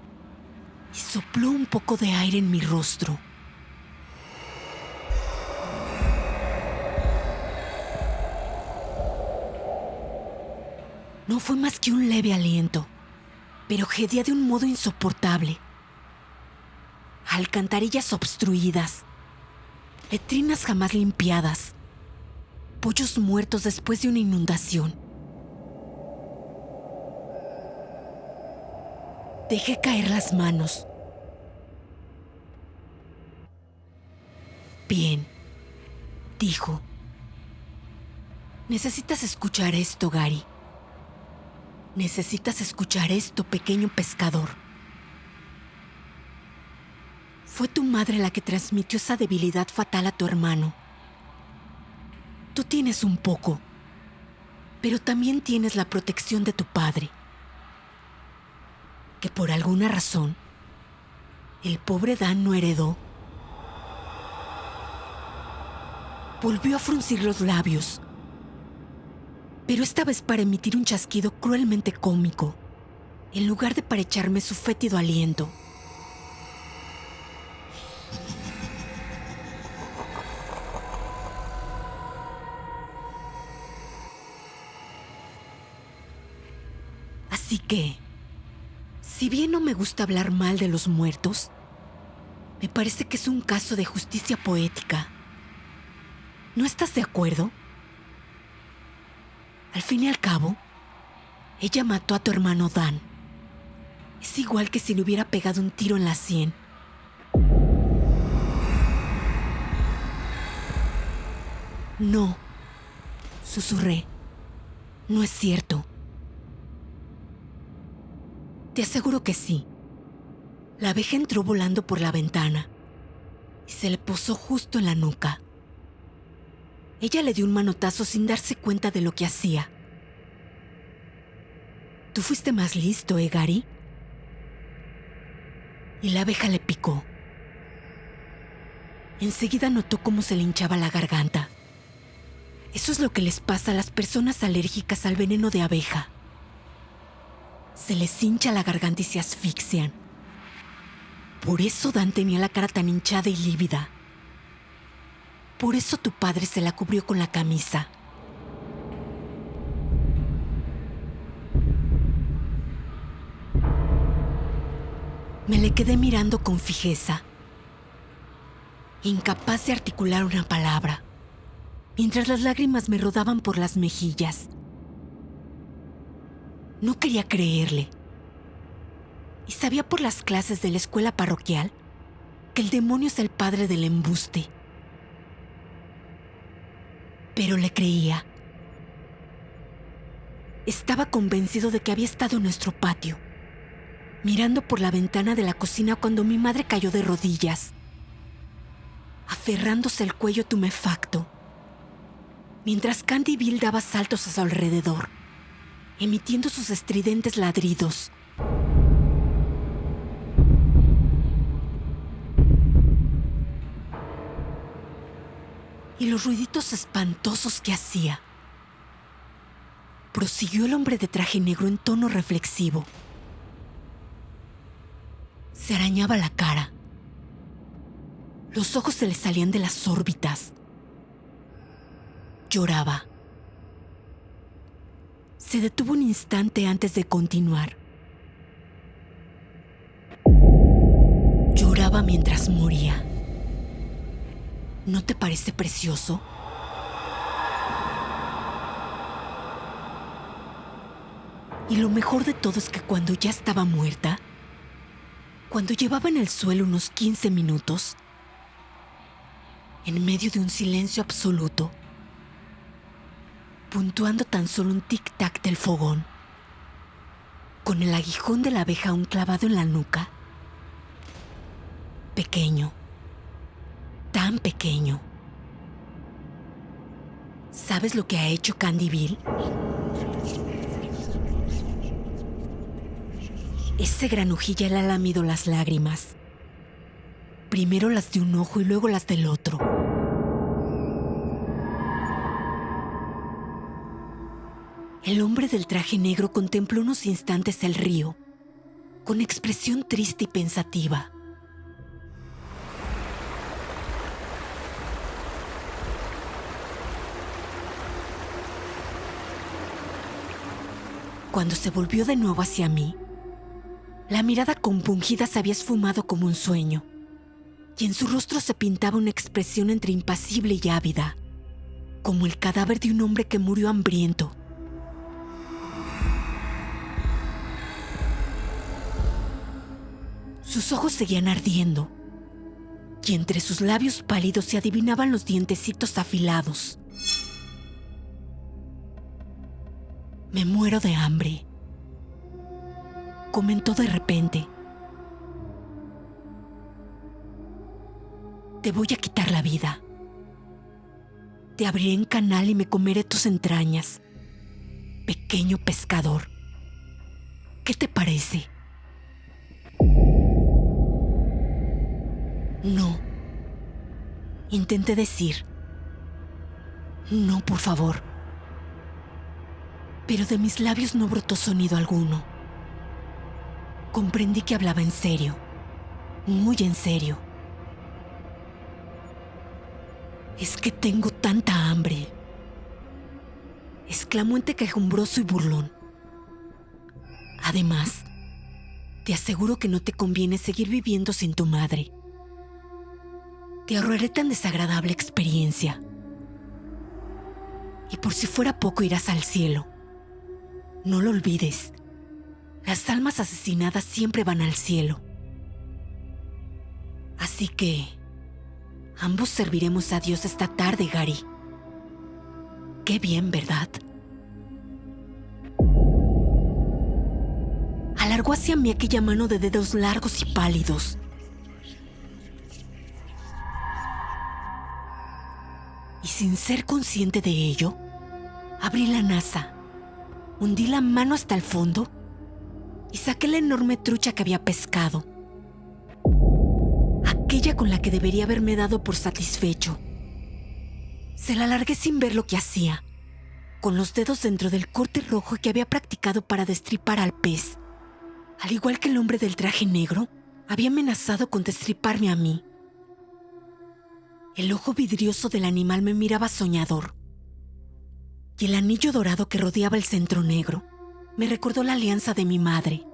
y sopló un poco de aire en mi rostro. No fue más que un leve aliento, pero hedía de un modo insoportable. Alcantarillas obstruidas, letrinas jamás limpiadas, pollos muertos después de una inundación. Dejé caer las manos. Bien, dijo. Necesitas escuchar esto, Gary. Necesitas escuchar esto, pequeño pescador. Fue tu madre la que transmitió esa debilidad fatal a tu hermano. Tú tienes un poco, pero también tienes la protección de tu padre, que por alguna razón el pobre Dan no heredó. Volvió a fruncir los labios, pero esta vez para emitir un chasquido cruelmente cómico, en lugar de para echarme su fétido aliento. Así que, si bien no me gusta hablar mal de los muertos, me parece que es un caso de justicia poética. ¿No estás de acuerdo? Al fin y al cabo, ella mató a tu hermano Dan. Es igual que si le hubiera pegado un tiro en la sien. No, susurré. No es cierto. Te aseguro que sí. La abeja entró volando por la ventana y se le posó justo en la nuca. Ella le dio un manotazo sin darse cuenta de lo que hacía. Tú fuiste más listo, Gary. Y la abeja le picó. Enseguida notó cómo se le hinchaba la garganta. Eso es lo que les pasa a las personas alérgicas al veneno de abeja. Se les hincha la garganta y se asfixian. Por eso Dan tenía la cara tan hinchada y lívida. Por eso tu padre se la cubrió con la camisa. Me le quedé mirando con fijeza, incapaz de articular una palabra, mientras las lágrimas me rodaban por las mejillas. No quería creerle. Y sabía por las clases de la escuela parroquial que el demonio es el padre del embuste. Pero le creía. Estaba convencido de que había estado en nuestro patio, mirando por la ventana de la cocina cuando mi madre cayó de rodillas, aferrándose al cuello tumefacto, mientras Candy Bill daba saltos a su alrededor, emitiendo sus estridentes ladridos. Y los ruiditos espantosos que hacía. Prosiguió el hombre de traje negro en tono reflexivo. Se arañaba la cara. Los ojos se le salían de las órbitas. Lloraba. Se detuvo un instante antes de continuar. Lloraba mientras moría. ¿No te parece precioso? Y lo mejor de todo es que cuando ya estaba muerta, cuando llevaba en el suelo unos 15 minutos, en medio de un silencio absoluto, puntuando tan solo un tic-tac del fogón, con el aguijón de la abeja aún clavado en la nuca, pequeño, tan pequeño. ¿Sabes lo que ha hecho Candy Bill? Ese granujilla le ha lamido las lágrimas. Primero las de un ojo y luego las del otro. El hombre del traje negro contempló unos instantes el río, con expresión triste y pensativa. Cuando se volvió de nuevo hacia mí, la mirada compungida se había esfumado como un sueño, y en su rostro se pintaba una expresión entre impasible y ávida, como el cadáver de un hombre que murió hambriento. Sus ojos seguían ardiendo, y entre sus labios pálidos se adivinaban los dientecitos afilados. «Me muero de hambre», comentó de repente. «Te voy a quitar la vida. Te abriré en canal y me comeré tus entrañas, pequeño pescador. ¿Qué te parece?» «No», intenté decir. «No, por favor». Pero de mis labios no brotó sonido alguno. Comprendí que hablaba en serio, muy en serio. «Es que tengo tanta hambre», exclamó entre quejumbroso y burlón. «Además, te aseguro que no te conviene seguir viviendo sin tu madre. Te ahorraré tan desagradable experiencia. Y por si fuera poco, irás al cielo. No lo olvides. Las almas asesinadas siempre van al cielo. Así que ambos serviremos a Dios esta tarde, Gary. Qué bien, ¿verdad?» Alargó hacia mí aquella mano de dedos largos y pálidos. Y sin ser consciente de ello, abrí la nasa, hundí la mano hasta el fondo y saqué la enorme trucha que había pescado. Aquella con la que debería haberme dado por satisfecho. Se la alargué sin ver lo que hacía, con los dedos dentro del corte rojo que había practicado para destripar al pez. Al igual que el hombre del traje negro, había amenazado con destriparme a mí. El ojo vidrioso del animal me miraba soñador, y el anillo dorado que rodeaba el centro negro me recordó la alianza de mi madre.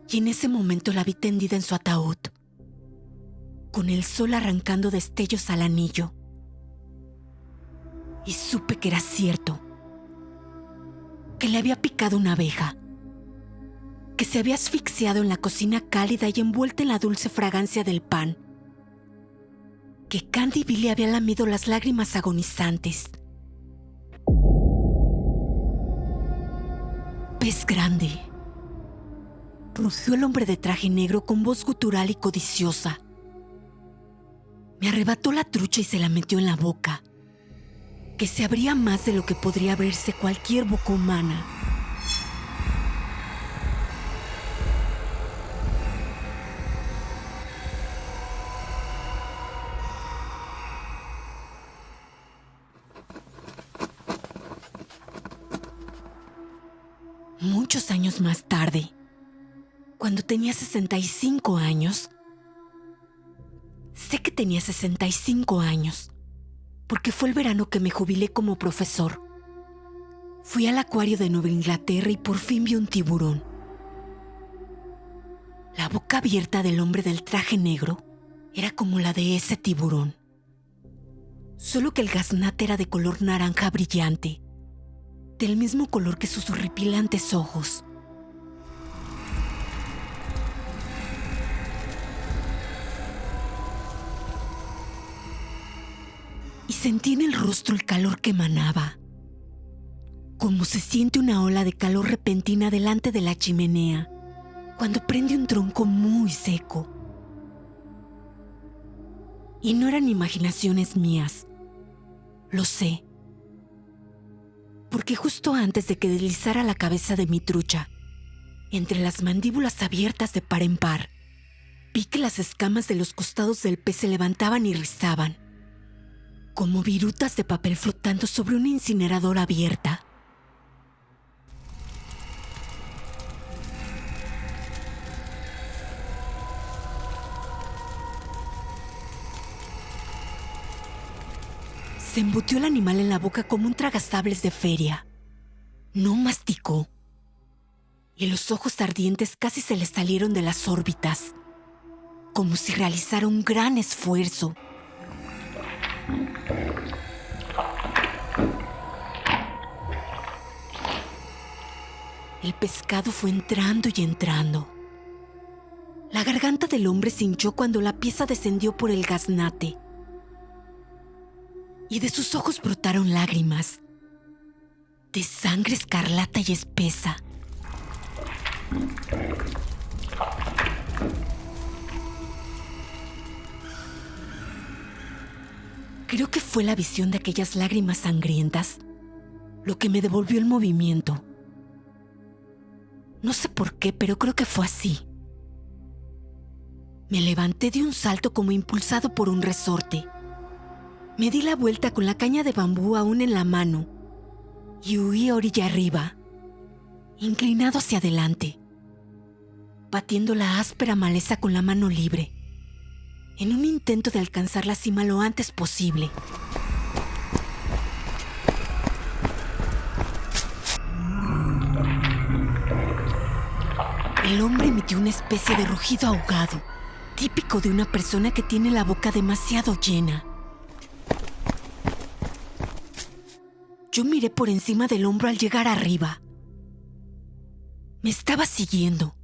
Y en ese momento la vi tendida en su ataúd, con el sol arrancando destellos al anillo. Y supe que era cierto, que le había picado una abeja, que se había asfixiado en la cocina cálida y envuelta en la dulce fragancia del pan, que Candy B le había lamido las lágrimas agonizantes. «Pez grande», rugió el hombre de traje negro con voz gutural y codiciosa. Me arrebató la trucha y se la metió en la boca, que se abría más de lo que podría abrirse cualquier boca humana. Muchos años más tarde, cuando tenía 65 años, sé que tenía 65 años, porque fue el verano que me jubilé como profesor. Fui al acuario de Nueva Inglaterra y por fin vi un tiburón. La boca abierta del hombre del traje negro era como la de ese tiburón, solo que el gaznate era de color naranja brillante, del mismo color que sus horripilantes ojos. Y sentí en el rostro el calor que emanaba, como se siente una ola de calor repentina delante de la chimenea cuando prende un tronco muy seco. Y no eran imaginaciones mías, lo sé, porque justo antes de que deslizara la cabeza de mi trucha, entre las mandíbulas abiertas de par en par, Vi que las escamas de los costados del pez se levantaban y rizaban, como virutas de papel flotando sobre una incineradora abierta. Se embutió el animal en la boca como un tragasables de feria. No masticó, y los ojos ardientes casi se le salieron de las órbitas, como si realizara un gran esfuerzo. El pescado fue entrando y entrando. La garganta del hombre se hinchó cuando la pieza descendió por el gaznate, y de sus ojos brotaron lágrimas, de sangre escarlata y espesa. Creo que fue la visión de aquellas lágrimas sangrientas lo que me devolvió el movimiento. No sé por qué, pero creo que fue así. Me levanté de un salto como impulsado por un resorte. Me di la vuelta con la caña de bambú aún en la mano y huí a orilla arriba, inclinado hacia adelante, batiendo la áspera maleza con la mano libre, en un intento de alcanzar la cima lo antes posible. El hombre emitió una especie de rugido ahogado, típico de una persona que tiene la boca demasiado llena. Yo miré por encima del hombro al llegar arriba. Me estaba siguiendo,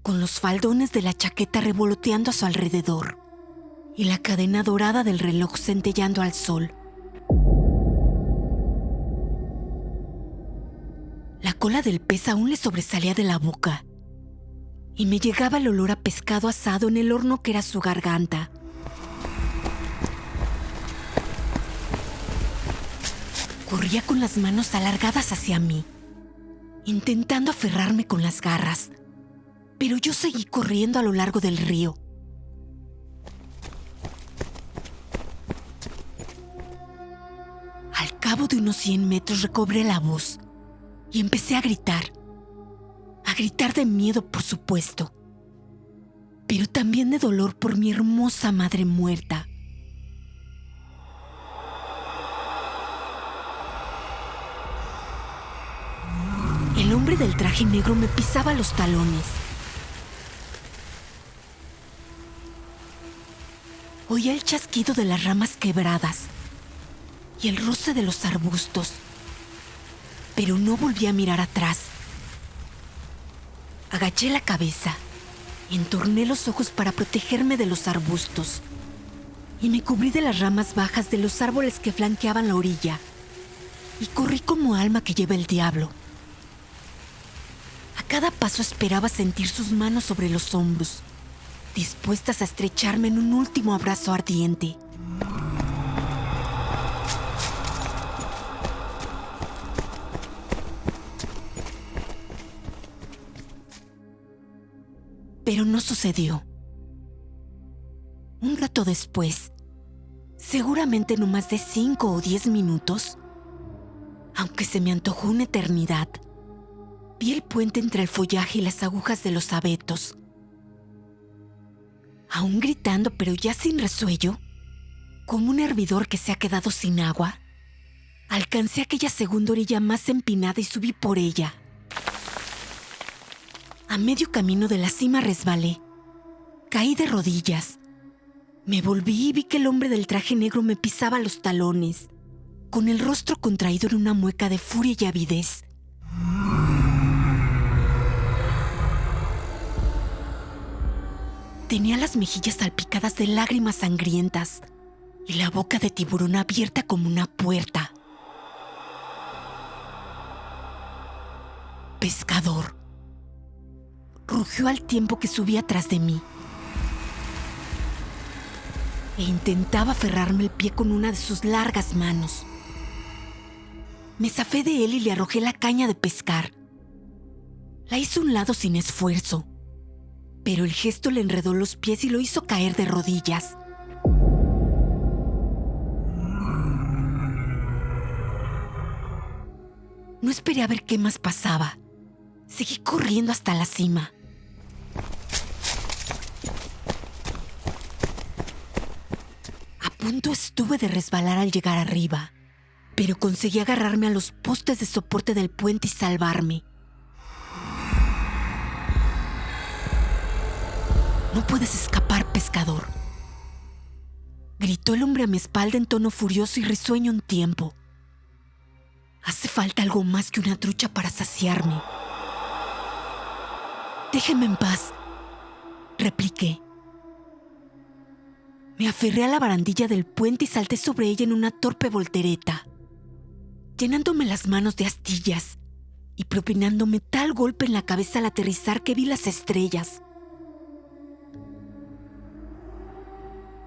con los faldones de la chaqueta revoloteando a su alrededor y la cadena dorada del reloj centelleando al sol. La cola del pez aún le sobresalía de la boca y me llegaba el olor a pescado asado en el horno que era su garganta. Corría con las manos alargadas hacia mí, intentando aferrarme con las garras, pero yo seguí corriendo a lo largo del río. Al cabo de unos 100 metros recobré la voz y empecé a gritar de miedo, por supuesto, pero también de dolor por mi hermosa madre muerta. El hombre del traje negro me pisaba los talones. Oía el chasquido de las ramas quebradas y el roce de los arbustos, pero no volví a mirar atrás. Agaché la cabeza, entorné los ojos para protegerme de los arbustos y me cubrí de las ramas bajas de los árboles que flanqueaban la orilla y corrí como alma que lleva el diablo. A cada paso esperaba sentir sus manos sobre los hombros, dispuestas a estrecharme en un último abrazo ardiente. Pero no sucedió. Un rato después, seguramente no más de 5 o 10 minutos, aunque se me antojó una eternidad, vi el puente entre el follaje y las agujas de los abetos. Aún gritando, pero ya sin resuello, como un hervidor que se ha quedado sin agua, alcancé aquella segunda orilla más empinada y subí por ella. A medio camino de la cima resbalé. Caí de rodillas. Me volví y vi que el hombre del traje negro me pisaba los talones, con el rostro contraído en una mueca de furia y avidez. Tenía las mejillas salpicadas de lágrimas sangrientas y la boca de tiburón abierta como una puerta. Pescador, rugió al tiempo que subía tras de mí e intentaba aferrarme el pie con una de sus largas manos. Me zafé de él y le arrojé la caña de pescar. La hice a un lado sin esfuerzo, pero el gesto le enredó los pies y lo hizo caer de rodillas. No esperé a ver qué más pasaba. Seguí corriendo hasta la cima. A punto estuve de resbalar al llegar arriba, pero conseguí agarrarme a los postes de soporte del puente y salvarme. «No puedes escapar, pescador», gritó el hombre a mi espalda en tono furioso y risueño a un tiempo. «Hace falta algo más que una trucha para saciarme». «Déjeme en paz», repliqué. Me aferré a la barandilla del puente y salté sobre ella en una torpe voltereta, llenándome las manos de astillas y propinándome tal golpe en la cabeza al aterrizar que vi las estrellas.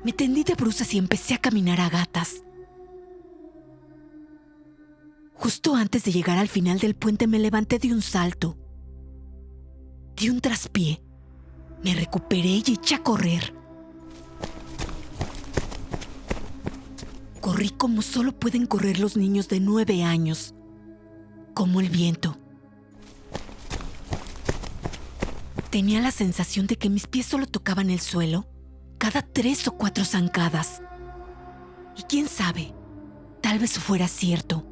Me tendí de bruças y empecé a caminar a gatas. Justo antes de llegar al final del puente me levanté de un salto. Di un traspié, me recuperé y eché a correr. Corrí como solo pueden correr los niños de 9 años, como el viento. Tenía la sensación de que mis pies solo tocaban el suelo cada 3 o 4 zancadas. Y quién sabe, tal vez fuera cierto.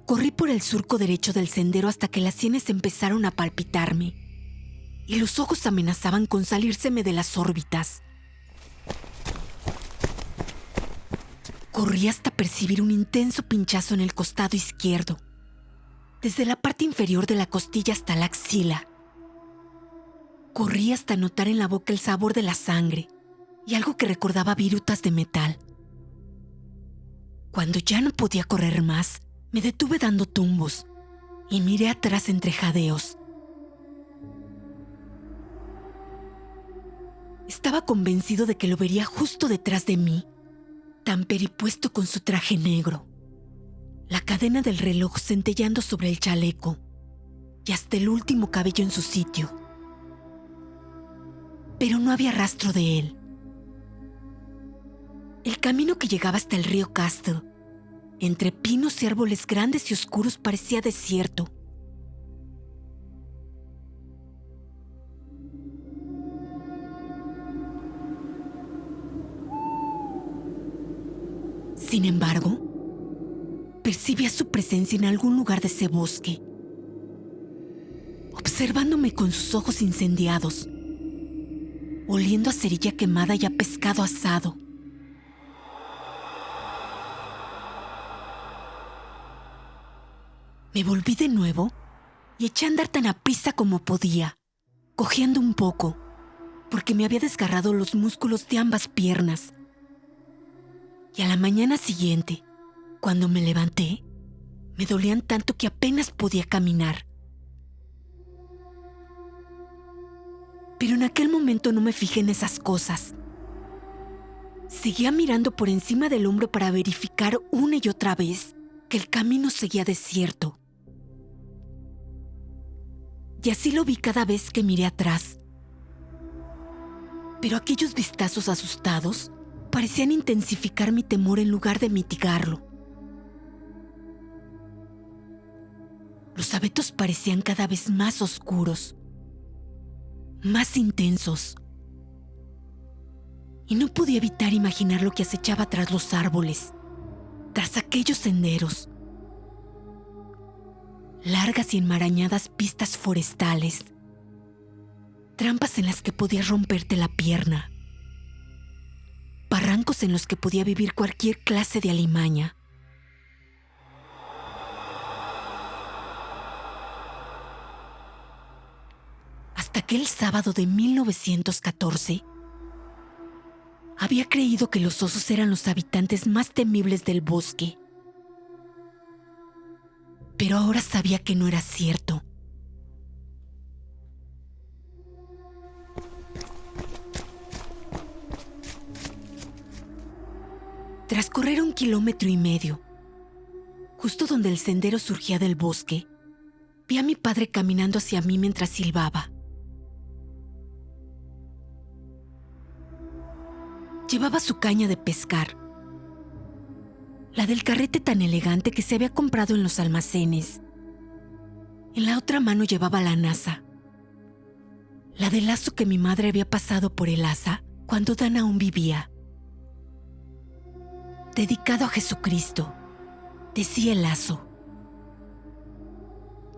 Corrí por el surco derecho del sendero hasta que las sienes empezaron a palpitarme y los ojos amenazaban con salírseme de las órbitas. Corrí hasta percibir un intenso pinchazo en el costado izquierdo, desde la parte inferior de la costilla hasta la axila. Corrí hasta notar en la boca el sabor de la sangre y algo que recordaba virutas de metal. Cuando ya no podía correr más, me detuve dando tumbos y miré atrás entre jadeos. Estaba convencido de que lo vería justo detrás de mí, tan peripuesto con su traje negro, la cadena del reloj centelleando sobre el chaleco y hasta el último cabello en su sitio. Pero no había rastro de él. El camino que llegaba hasta el río Castle, entre pinos y árboles grandes y oscuros, parecía desierto. Sin embargo, percibía su presencia en algún lugar de ese bosque, observándome con sus ojos incendiados, oliendo a cerilla quemada y a pescado asado. Me volví de nuevo y eché a andar tan aprisa como podía, cojeando un poco, porque me había desgarrado los músculos de ambas piernas. Y a la mañana siguiente, cuando me levanté, me dolían tanto que apenas podía caminar. Pero en aquel momento no me fijé en esas cosas. Seguía mirando por encima del hombro para verificar una y otra vez que el camino seguía desierto. Y así lo vi cada vez que miré atrás. Pero aquellos vistazos asustados parecían intensificar mi temor en lugar de mitigarlo. Los abetos parecían cada vez más oscuros, más intensos. Y no podía evitar imaginar lo que acechaba tras los árboles, tras aquellos senderos. Largas y enmarañadas pistas forestales, trampas en las que podías romperte la pierna, barrancos en los que podía vivir cualquier clase de alimaña. Hasta aquel sábado de 1914, había creído que los osos eran los habitantes más temibles del bosque. Pero ahora sabía que no era cierto. Tras correr 1,5 kilómetros, justo donde el sendero surgía del bosque, Vi a mi padre caminando hacia mí mientras silbaba. Llevaba su caña de pescar, la del carrete tan elegante que se había comprado en los almacenes. En la otra mano llevaba la nasa, la del lazo que mi madre había pasado por el asa cuando Dan aún vivía. Dedicado a Jesucristo, decía el lazo.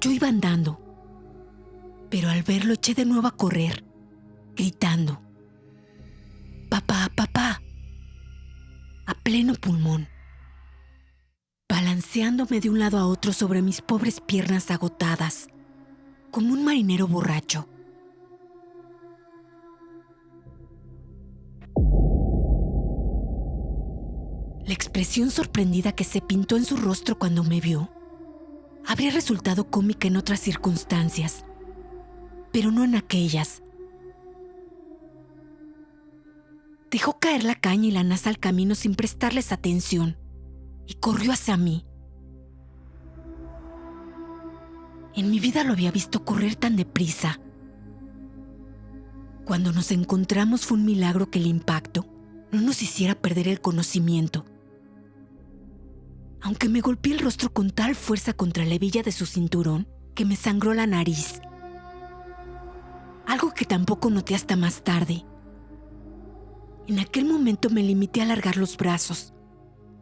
Yo iba andando, pero al verlo eché de nuevo a correr, gritando: «¡Papá, papá!», a pleno pulmón, balanceándome de un lado a otro sobre mis pobres piernas agotadas, como un marinero borracho. La expresión sorprendida que se pintó en su rostro cuando me vio habría resultado cómica en otras circunstancias, pero no en aquellas. Dejó caer la caña y la nasa al camino sin prestarles atención y corrió hacia mí. En mi vida lo había visto correr tan deprisa. Cuando nos encontramos fue un milagro que el impacto no nos hiciera perder el conocimiento. Aunque me golpeé el rostro con tal fuerza contra la hebilla de su cinturón que me sangró la nariz. Algo que tampoco noté hasta más tarde. En aquel momento me limité a alargar los brazos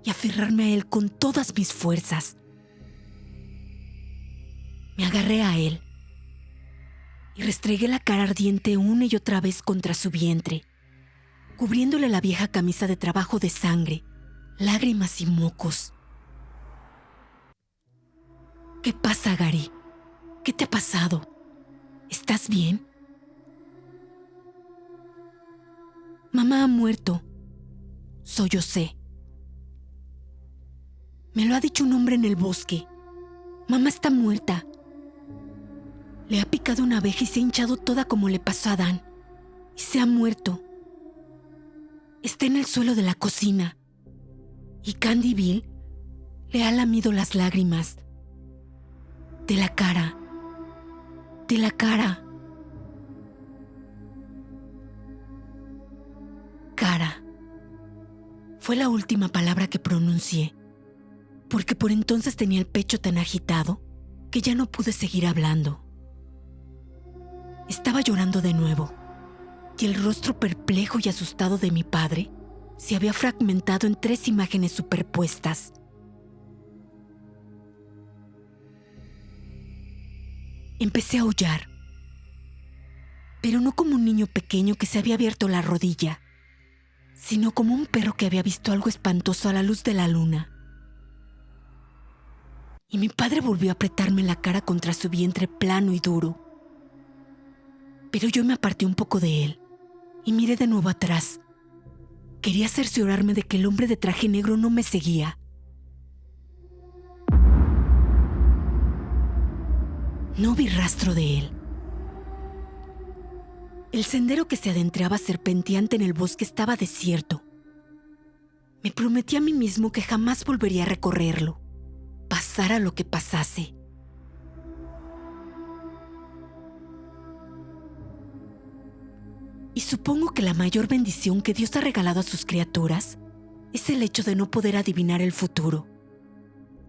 y aferrarme a él con todas mis fuerzas. Me agarré a él y restregué la cara ardiente una y otra vez contra su vientre, cubriéndole la vieja camisa de trabajo de sangre, lágrimas y mocos. ¿Qué pasa, Gary? ¿Qué te ha pasado? ¿Estás bien? Mamá ha muerto, sollocé. Me lo ha dicho un hombre en el bosque. Mamá está muerta. Le ha picado una abeja y se ha hinchado toda como le pasó a Dan. Y se ha muerto. Está en el suelo de la cocina. Y Candy Bill le ha lamido las lágrimas. De la cara. De la cara. Cara. Fue la última palabra que pronuncié, porque por entonces tenía el pecho tan agitado que ya no pude seguir hablando. Estaba llorando de nuevo, y el rostro perplejo y asustado de mi padre se había fragmentado en 3 imágenes superpuestas. Empecé a aullar, pero no como un niño pequeño que se había abierto la rodilla, sino como un perro que había visto algo espantoso a la luz de la luna. Y mi padre volvió a apretarme la cara contra su vientre plano y duro. Pero yo me aparté un poco de él y miré de nuevo atrás. Quería cerciorarme de que el hombre de traje negro no me seguía. No vi rastro de él. El sendero que se adentraba serpenteante en el bosque estaba desierto. Me prometí a mí mismo que jamás volvería a recorrerlo, pasara lo que pasase. Y supongo que la mayor bendición que Dios ha regalado a sus criaturas es el hecho de no poder adivinar el futuro,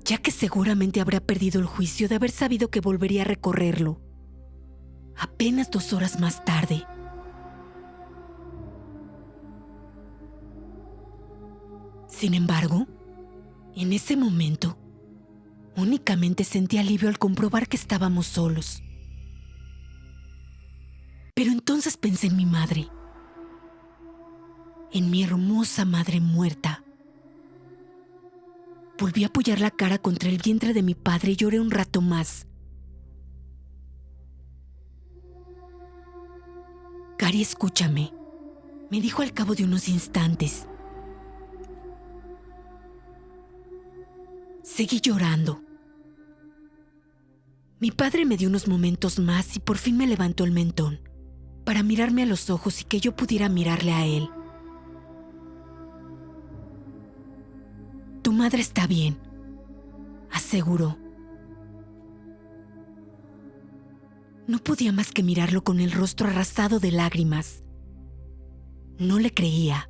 ya que seguramente habría perdido el juicio de haber sabido que volvería a recorrerlo. Apenas 2 horas más tarde. Sin embargo, en ese momento, únicamente sentí alivio al comprobar que estábamos solos. Pero entonces pensé en mi madre, en mi hermosa madre muerta. Volví a apoyar la cara contra el vientre de mi padre y lloré un rato más. Gary, escúchame, me dijo al cabo de unos instantes. Seguí llorando. Mi padre me dio unos momentos más y por fin me levantó el mentón para mirarme a los ojos y que yo pudiera mirarle a él. Tu madre está bien, aseguró. No podía más que mirarlo con el rostro arrasado de lágrimas. No le creía.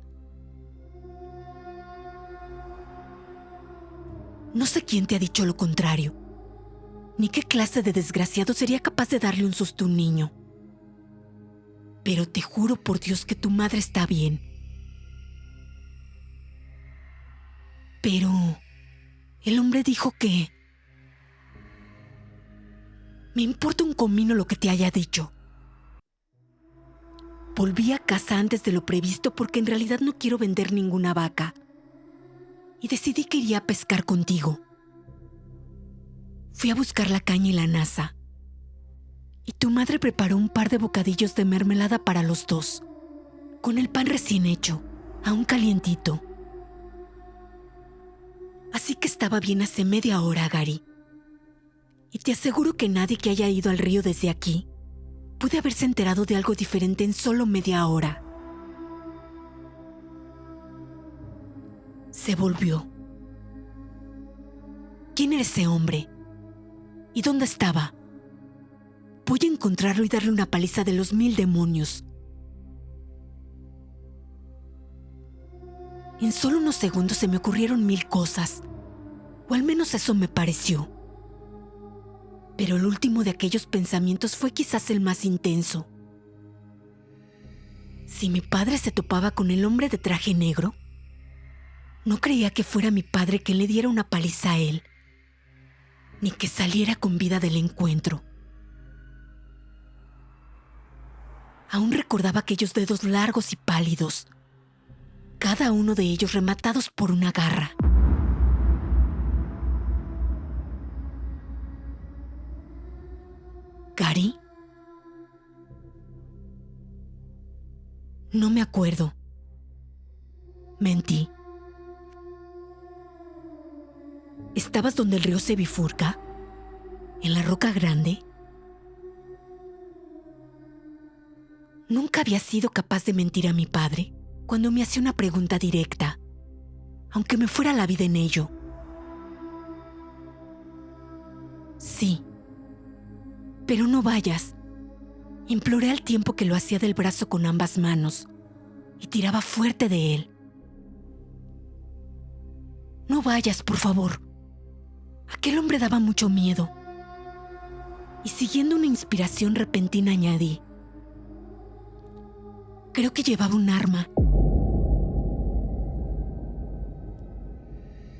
No sé quién te ha dicho lo contrario, ni qué clase de desgraciado sería capaz de darle un susto a un niño. Pero te juro por Dios que tu madre está bien. Pero el hombre dijo que... Me importa un comino lo que te haya dicho. Volví a casa antes de lo previsto porque en realidad no quiero vender ninguna vaca. Y decidí que iría a pescar contigo. Fui a buscar la caña y la nasa. Y tu madre preparó un par de bocadillos de mermelada para los dos, con el pan recién hecho, aún calientito. Así que estaba bien hace media hora, Gary. Y te aseguro que nadie que haya ido al río desde aquí puede haberse enterado de algo diferente en solo media hora. Se volvió. ¿Quién era ese hombre? ¿Y dónde estaba? Voy a encontrarlo y darle una paliza de los 1000 demonios. En solo unos segundos se me ocurrieron 1000 cosas, o al menos eso me pareció. Pero el último de aquellos pensamientos fue quizás el más intenso. Si mi padre se topaba con el hombre de traje negro, no creía que fuera mi padre quien le diera una paliza a él, ni que saliera con vida del encuentro. Aún recordaba aquellos dedos largos y pálidos, cada uno de ellos rematados por una garra. ¿Gary? No me acuerdo. Mentí. ¿Estabas donde el río se bifurca? ¿En la roca grande? Nunca había sido capaz de mentir a mi padre cuando me hacía una pregunta directa, aunque me fuera la vida en ello. Sí. Pero no vayas. Imploré al tiempo que lo hacía del brazo con ambas manos y tiraba fuerte de él. No vayas, por favor. Aquel hombre daba mucho miedo. Y siguiendo una inspiración repentina añadí: creo que llevaba un arma.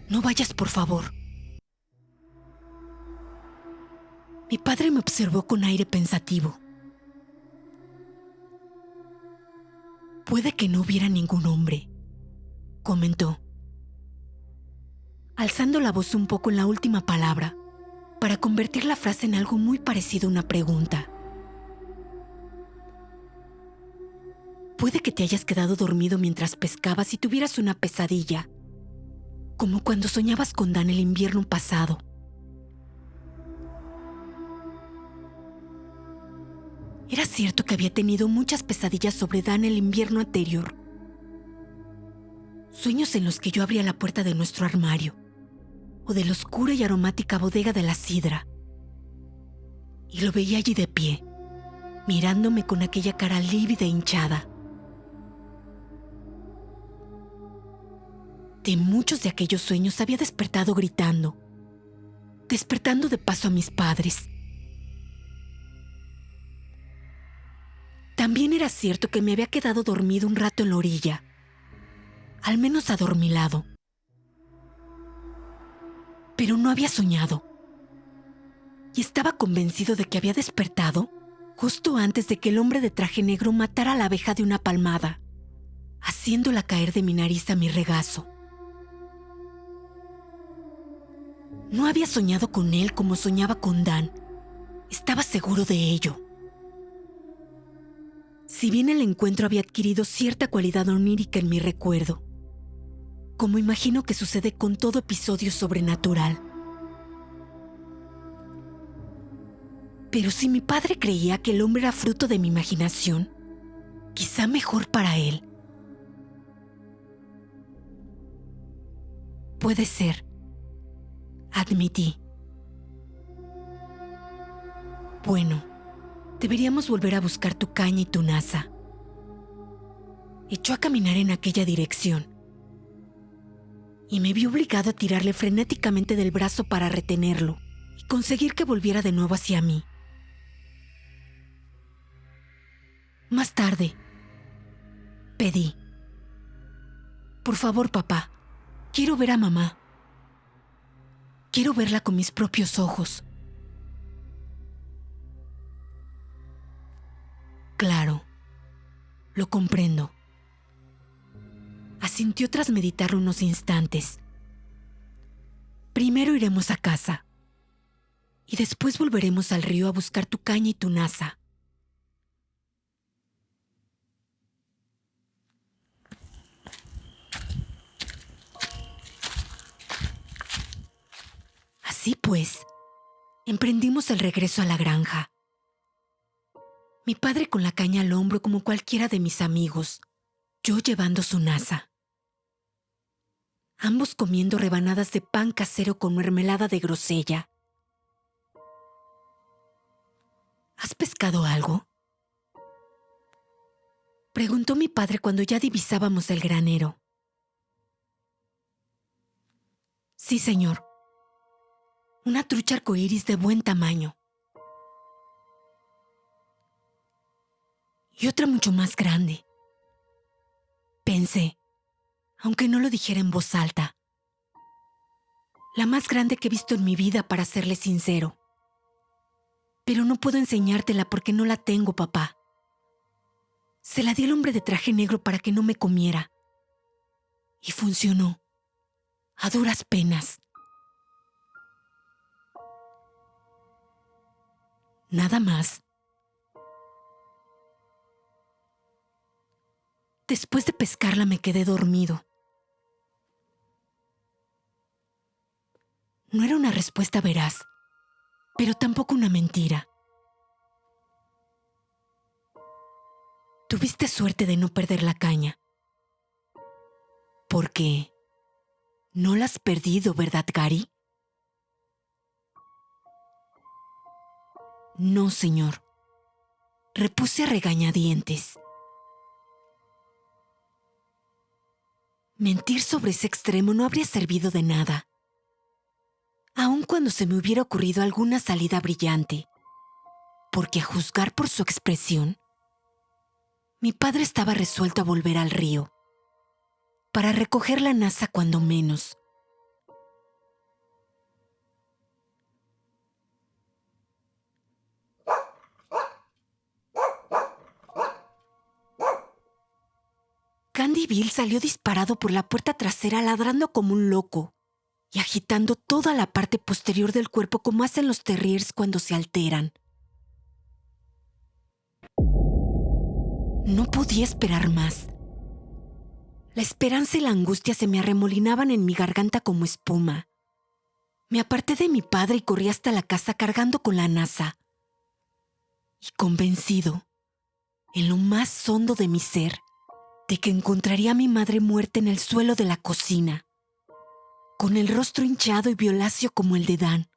No vayas, por favor. Mi padre me observó con aire pensativo. Puede que no hubiera ningún hombre, comentó, alzando la voz un poco en la última palabra, para convertir la frase en algo muy parecido a una pregunta. Puede que te hayas quedado dormido mientras pescabas y tuvieras una pesadilla, como cuando soñabas con Dan el invierno pasado. Era cierto que había tenido muchas pesadillas sobre Dan el invierno anterior. Sueños en los que yo abría la puerta de nuestro armario, o de la oscura y aromática bodega de la sidra, y lo veía allí de pie, mirándome con aquella cara lívida e hinchada. De muchos de aquellos sueños había despertado gritando, despertando de paso a mis padres. También era cierto que me había quedado dormido un rato en la orilla, al menos adormilado. Pero no había soñado, y estaba convencido de que había despertado justo antes de que el hombre de traje negro matara a la abeja de una palmada, haciéndola caer de mi nariz a mi regazo. No había soñado con él como soñaba con Dan. Estaba seguro de ello. Si bien el encuentro había adquirido cierta cualidad onírica en mi recuerdo, como imagino que sucede con todo episodio sobrenatural. Pero si mi padre creía que el hombre era fruto de mi imaginación, quizá mejor para él. Puede ser, admití. Bueno, Deberíamos volver a buscar tu caña y tu nasa. Echó a caminar en aquella dirección y me vi obligado a tirarle frenéticamente del brazo para retenerlo y conseguir que volviera de nuevo hacia mí. Más tarde, pedí: por favor, papá, quiero ver a mamá. Quiero verla con mis propios ojos. Claro, lo comprendo. Asintió tras meditarlo unos instantes. Primero iremos a casa y después volveremos al río a buscar tu caña y tu nasa. Así pues, emprendimos el regreso a la granja. Mi padre con la caña al hombro como cualquiera de mis amigos, yo llevando su nasa. Ambos comiendo rebanadas de pan casero con mermelada de grosella. ¿Has pescado algo?, preguntó mi padre cuando ya divisábamos el granero. Sí, señor. Una trucha arcoíris de buen tamaño. Y otra mucho más grande. Pensé, aunque no lo dijera en voz alta. La más grande que he visto en mi vida, para serle sincero. Pero no puedo enseñártela porque no la tengo, papá. Se la di al hombre de traje negro para que no me comiera. Y funcionó. A duras penas. Nada más. Después de pescarla me quedé dormido. No era una respuesta veraz, pero tampoco una mentira. Tuviste suerte de no perder la caña. Porque no la has perdido, ¿verdad, Gary? No, señor. Repuse a regañadientes. Mentir sobre ese extremo no habría servido de nada, aun cuando se me hubiera ocurrido alguna salida brillante, porque a juzgar por su expresión, mi padre estaba resuelto a volver al río, para recoger la nasa cuando menos. Candy Bill salió disparado por la puerta trasera ladrando como un loco y agitando toda la parte posterior del cuerpo como hacen los terriers cuando se alteran. No podía esperar más. La esperanza y la angustia se me arremolinaban en mi garganta como espuma. Me aparté de mi padre y corrí hasta la casa cargando con la nasa. Y convencido, en lo más hondo de mi ser, de que encontraría a mi madre muerta en el suelo de la cocina, con el rostro hinchado y violáceo como el de Dan,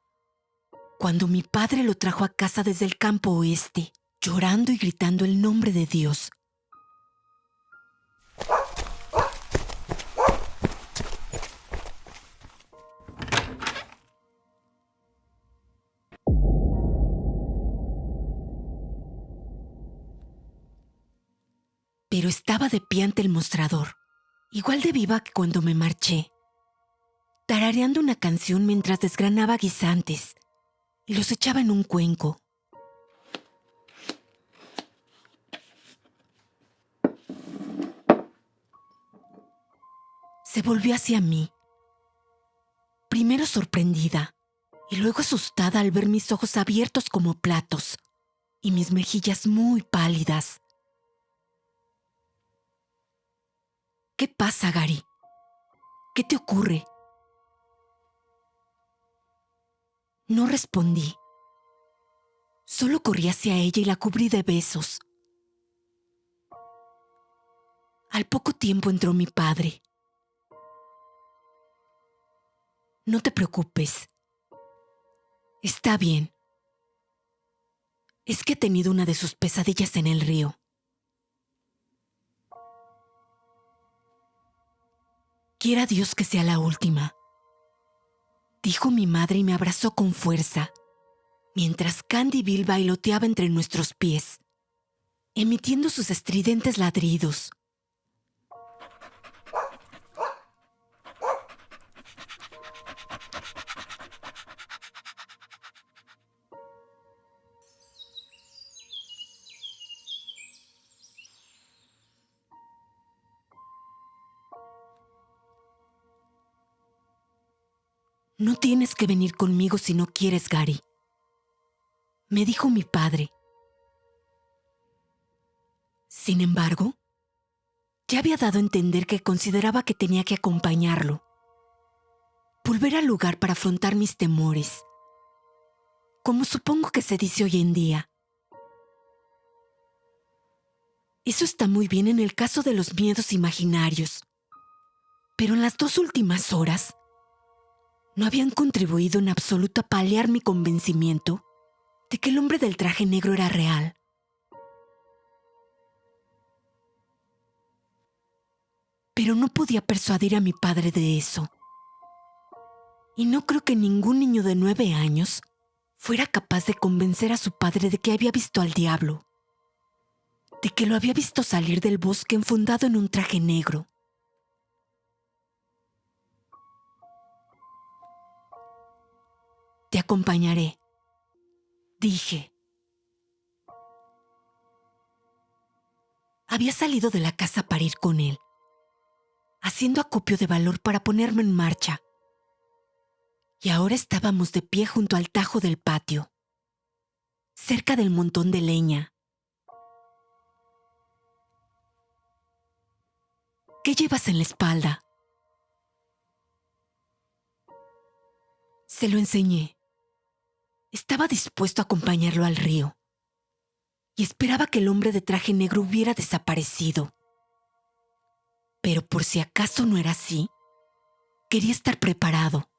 cuando mi padre lo trajo a casa desde el campo oeste, llorando y gritando el nombre de Dios. Pero estaba de pie ante el mostrador, igual de viva que cuando me marché, tarareando una canción mientras desgranaba guisantes y los echaba en un cuenco. Se volvió hacia mí, primero sorprendida y luego asustada al ver mis ojos abiertos como platos y mis mejillas muy pálidas. ¿Qué pasa, Gary? ¿Qué te ocurre? No respondí. Solo corrí hacia ella y la cubrí de besos. Al poco tiempo entró mi padre. No te preocupes. Está bien. es que he tenido una de sus pesadillas en el río. Quiera Dios que sea la última, dijo mi madre y me abrazó con fuerza, mientras Candy Bill bailoteaba entre nuestros pies, emitiendo sus estridentes ladridos. No tienes que venir conmigo si no quieres, Gary, me dijo mi padre. Sin embargo, ya había dado a entender que consideraba que tenía que acompañarlo. Volver al lugar para afrontar mis temores, como supongo que se dice hoy en día. Eso está muy bien en el caso de los miedos imaginarios, pero en las 2 últimas horas no habían contribuido en absoluto a paliar mi convencimiento de que el hombre del traje negro era real. Pero no podía persuadir a mi padre de eso. Y no creo que ningún niño de 9 años fuera capaz de convencer a su padre de que había visto al diablo, de que lo había visto salir del bosque enfundado en un traje negro. Te acompañaré, dije. Había salido de la casa para ir con él, haciendo acopio de valor para ponerme en marcha. Y ahora estábamos de pie junto al tajo del patio, cerca del montón de leña. ¿Qué llevas en la espalda? Se lo enseñé. Estaba dispuesto a acompañarlo al río y esperaba que el hombre de traje negro hubiera desaparecido. Pero por si acaso no era así, quería estar preparado.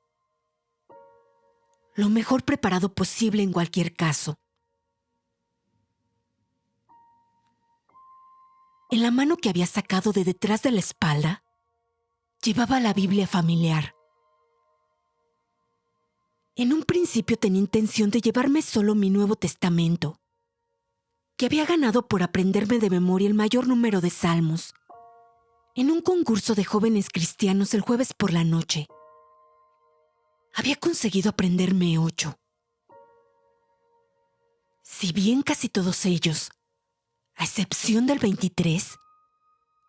Lo mejor preparado posible en cualquier caso. En la mano que había sacado de detrás de la espalda, llevaba la Biblia familiar. En un principio tenía intención de llevarme solo mi Nuevo Testamento, que había ganado por aprenderme de memoria el mayor número de salmos, en un concurso de jóvenes cristianos el jueves por la noche. Había conseguido aprenderme 8. Si bien casi todos ellos, a excepción del 23,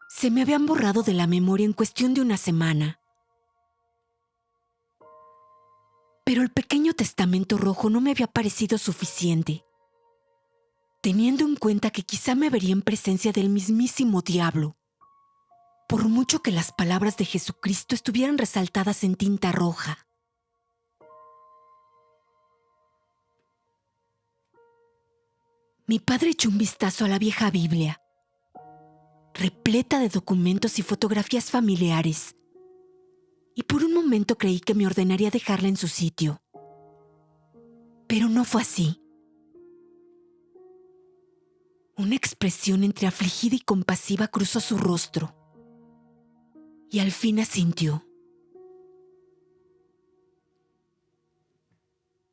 se me habían borrado de la memoria en cuestión de una semana. Pero el pequeño testamento rojo no me había parecido suficiente, teniendo en cuenta que quizá me vería en presencia del mismísimo diablo, por mucho que las palabras de Jesucristo estuvieran resaltadas en tinta roja. Mi padre echó un vistazo a la vieja Biblia, repleta de documentos y fotografías familiares, y por un momento creí que me ordenaría dejarla en su sitio. Pero no fue así. Una expresión entre afligida y compasiva cruzó su rostro, y al fin asintió.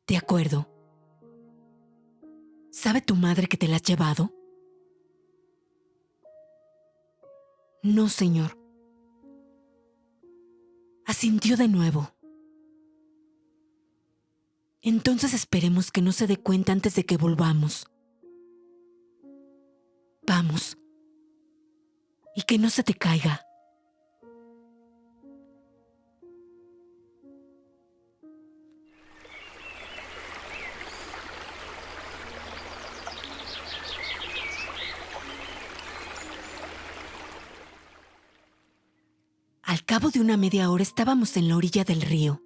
De acuerdo. ¿Sabe tu madre que te la has llevado? No, señor. Asintió de nuevo. Entonces esperemos que no se dé cuenta antes de que volvamos. Vamos. Y que no se te caiga. Al cabo de una media hora estábamos en la orilla del río,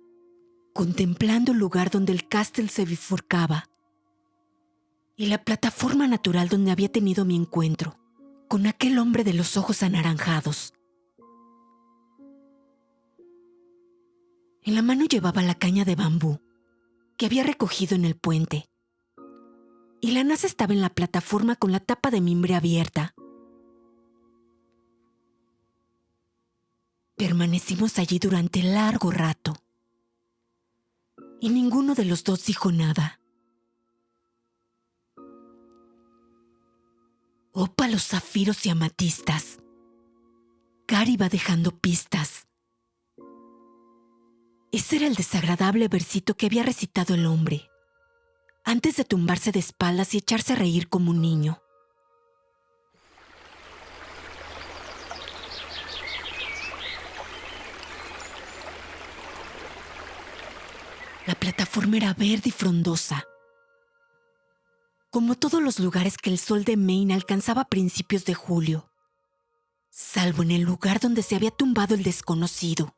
contemplando el lugar donde el Castle se bifurcaba y la plataforma natural donde había tenido mi encuentro con aquel hombre de los ojos anaranjados. En la mano llevaba la caña de bambú que había recogido en el puente y la NASA estaba en la plataforma con la tapa de mimbre abierta. Permanecimos allí durante largo rato y ninguno de los dos dijo nada. Ópalos, zafiros y amatistas. Gary iba dejando pistas. Ese era el desagradable versito que había recitado el hombre, antes de tumbarse de espaldas y echarse a reír como un niño. La plataforma era verde y frondosa, como todos los lugares que el sol de Maine alcanzaba a principios de julio, salvo en el lugar donde se había tumbado el desconocido.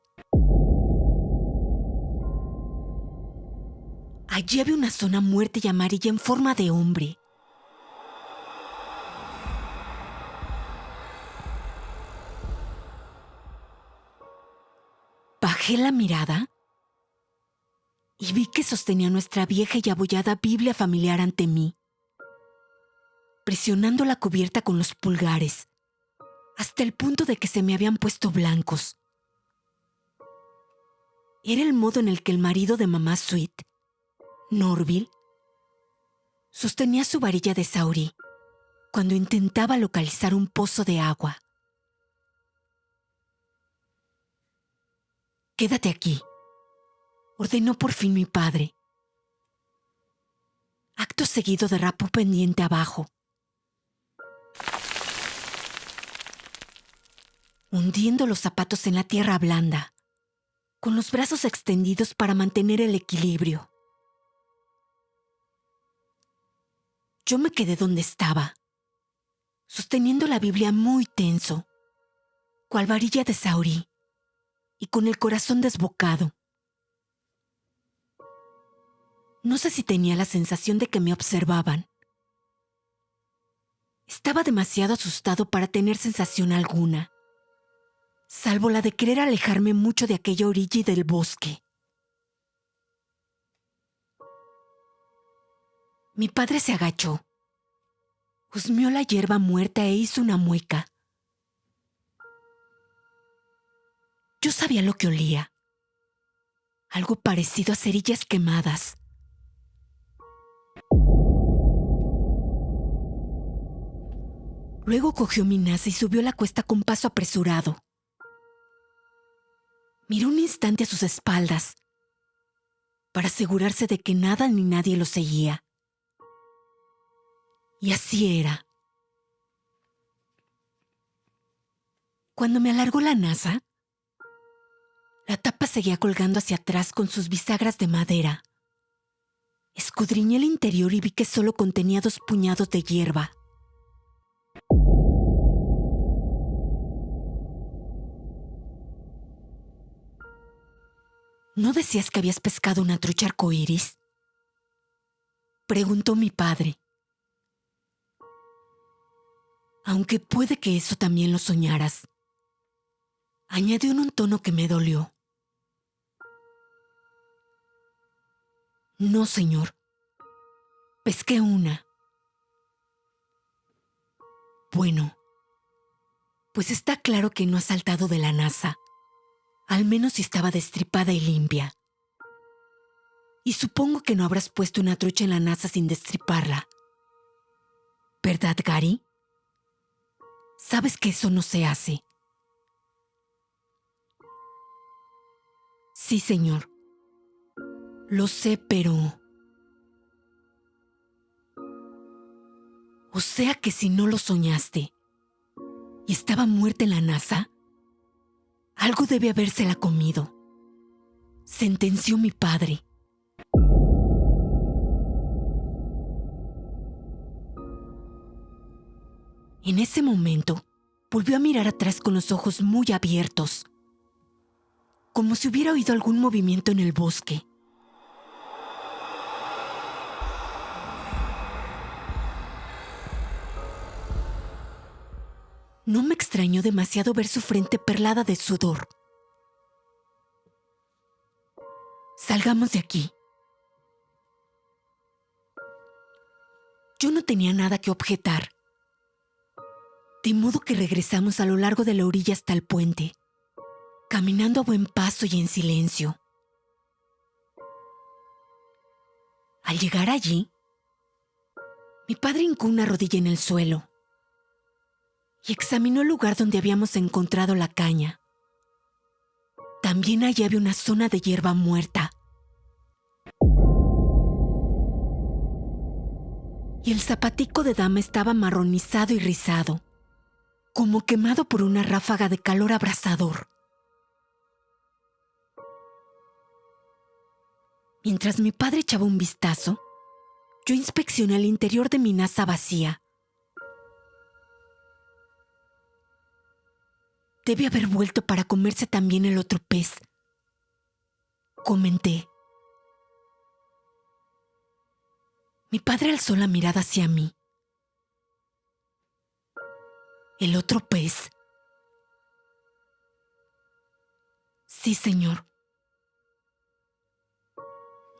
Allí había una zona muerta y amarilla en forma de hombre. Bajé la mirada y vi que sostenía nuestra vieja y abollada Biblia familiar ante mí, presionando la cubierta con los pulgares, hasta el punto de que se me habían puesto blancos. Era el modo en el que el marido de mamá Sweet, Norville, sostenía su varilla de saurí cuando intentaba localizar un pozo de agua. «Quédate aquí», ordenó por fin mi padre. Acto seguido derrapó pendiente abajo, hundiendo los zapatos en la tierra blanda, con los brazos extendidos para mantener el equilibrio. Yo me quedé donde estaba, sosteniendo la Biblia muy tenso, cual varilla de saurí, y con el corazón desbocado. No sé si tenía la sensación de que me observaban. Estaba demasiado asustado para tener sensación alguna, salvo la de querer alejarme mucho de aquella orilla y del bosque. Mi padre se agachó, husmeó la hierba muerta e hizo una mueca. Yo sabía lo que olía, algo parecido a cerillas quemadas. Luego cogió mi nasa y subió la cuesta con paso apresurado. Miró un instante a sus espaldas para asegurarse de que nada ni nadie lo seguía. Y así era. Cuando me alargó la nasa, la tapa seguía colgando hacia atrás con sus bisagras de madera. Escudriñé el interior y vi que solo contenía 2 puñados de hierba. ¿No decías que habías pescado una trucha arcoíris?, preguntó mi padre. Aunque puede que eso también lo soñaras, añadió en un tono que me dolió. No, señor. Pesqué una. Bueno, pues está claro que no ha saltado de la NASA, al menos si estaba destripada y limpia. Y supongo que no habrás puesto una trucha en la NASA sin destriparla. ¿Verdad, Gary? Sabes que eso no se hace. Sí, señor. Lo sé, pero... O sea que si no lo soñaste y estaba muerta en la NASA, algo debe habérsela comido, sentenció mi padre. En ese momento, volvió a mirar atrás con los ojos muy abiertos, como si hubiera oído algún movimiento en el bosque. No me extrañó demasiado ver su frente perlada de sudor. Salgamos de aquí. Yo no tenía nada que objetar. De modo que regresamos a lo largo de la orilla hasta el puente, caminando a buen paso y en silencio. Al llegar allí, mi padre hincó una rodilla en el suelo y examinó el lugar donde habíamos encontrado la caña. También allí había una zona de hierba muerta. Y el zapatico de dama estaba marronizado y rizado, como quemado por una ráfaga de calor abrasador. Mientras mi padre echaba un vistazo, yo inspeccioné el interior de mi naza vacía. Debe haber vuelto para comerse también el otro pez, comenté. Mi padre alzó la mirada hacia mí. ¿El otro pez? Sí, señor.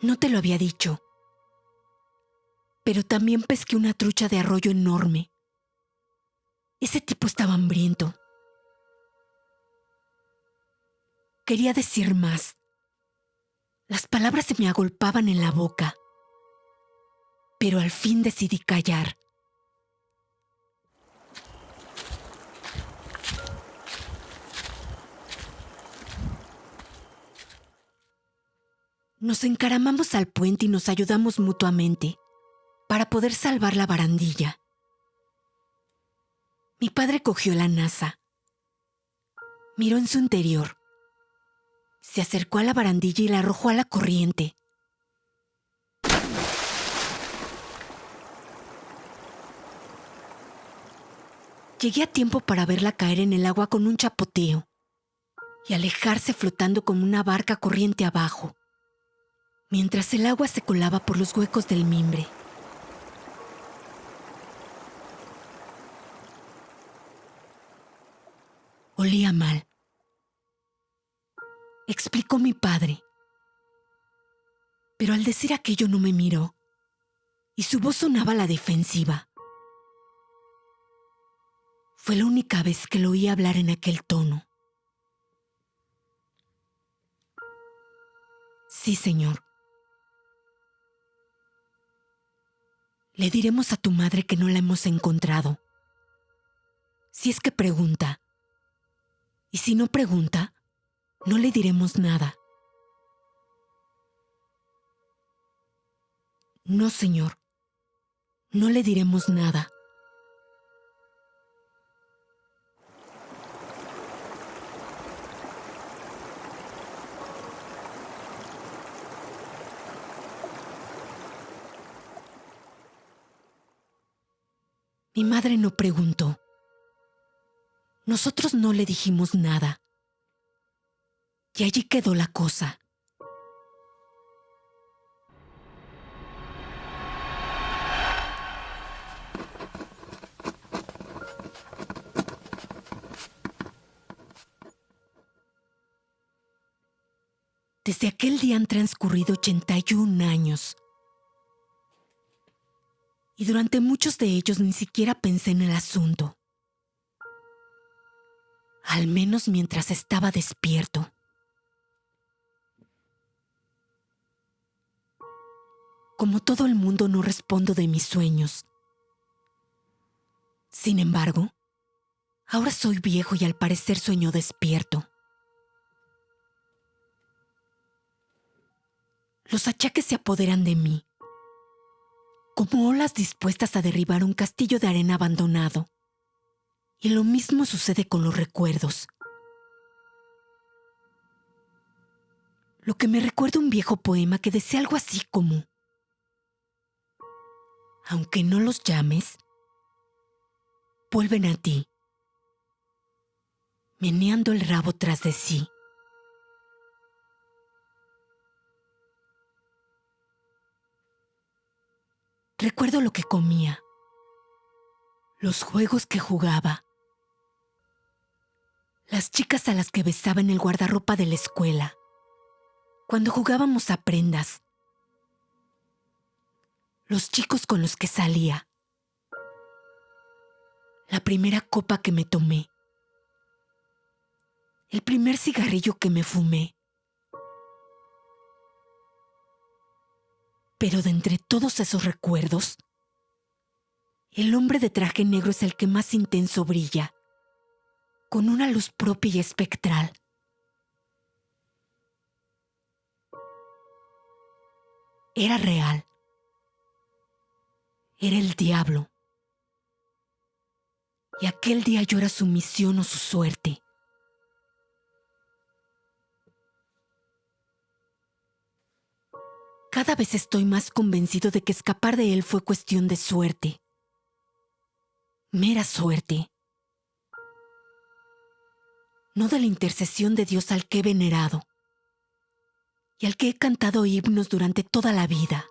No te lo había dicho, pero también pesqué una trucha de arroyo enorme. Ese tipo estaba hambriento. Quería decir más. Las palabras se me agolpaban en la boca, pero al fin decidí callar. Nos encaramamos al puente y nos ayudamos mutuamente para poder salvar la barandilla. Mi padre cogió la naza, miró en su interior, se acercó a la barandilla y la arrojó a la corriente. Llegué a tiempo para verla caer en el agua con un chapoteo y alejarse flotando como una barca corriente abajo, mientras el agua se colaba por los huecos del mimbre. Olía mal, explicó mi padre. Pero al decir aquello no me miró, y su voz sonaba a la defensiva. Fue la única vez que lo oí hablar en aquel tono. Sí, señor. Le diremos a tu madre que no la hemos encontrado. Si es que pregunta. Y si no pregunta, no le diremos nada. No, señor. No le diremos nada. Mi madre no preguntó. Nosotros no le dijimos nada. Y allí quedó la cosa. Desde aquel día han transcurrido 81 años. Y durante muchos de ellos ni siquiera pensé en el asunto. Al menos mientras estaba despierto. Como todo el mundo, no respondo de mis sueños. Sin embargo, ahora soy viejo y al parecer sueño despierto. Los achaques se apoderan de mí, como olas dispuestas a derribar un castillo de arena abandonado. Y lo mismo sucede con los recuerdos. Lo que me recuerda un viejo poema que decía algo así como: aunque no los llames, vuelven a ti, meneando el rabo tras de sí. Recuerdo lo que comía, los juegos que jugaba, las chicas a las que besaba en el guardarropa de la escuela, cuando jugábamos a prendas, los chicos con los que salía. la primera copa que me tomé, el primer cigarrillo que me fumé. Pero de entre todos esos recuerdos, el hombre de traje negro es el que más intenso brilla, con una luz propia y espectral. Era real. Era el diablo. Y aquel día yo era su misión o su suerte. Cada vez estoy más convencido de que escapar de él fue cuestión de suerte. Mera suerte. No de la intercesión de Dios al que he venerado y al que he cantado himnos durante toda la vida.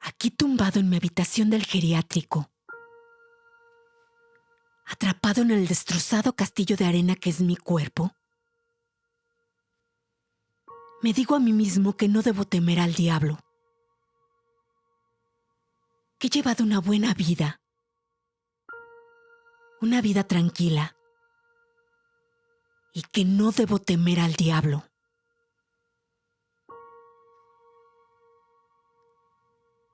Aquí tumbado en mi habitación del geriátrico, atrapado en el destrozado castillo de arena que es mi cuerpo, me digo a mí mismo que no debo temer al diablo, que he llevado una buena vida, una vida tranquila, y que no debo temer al diablo.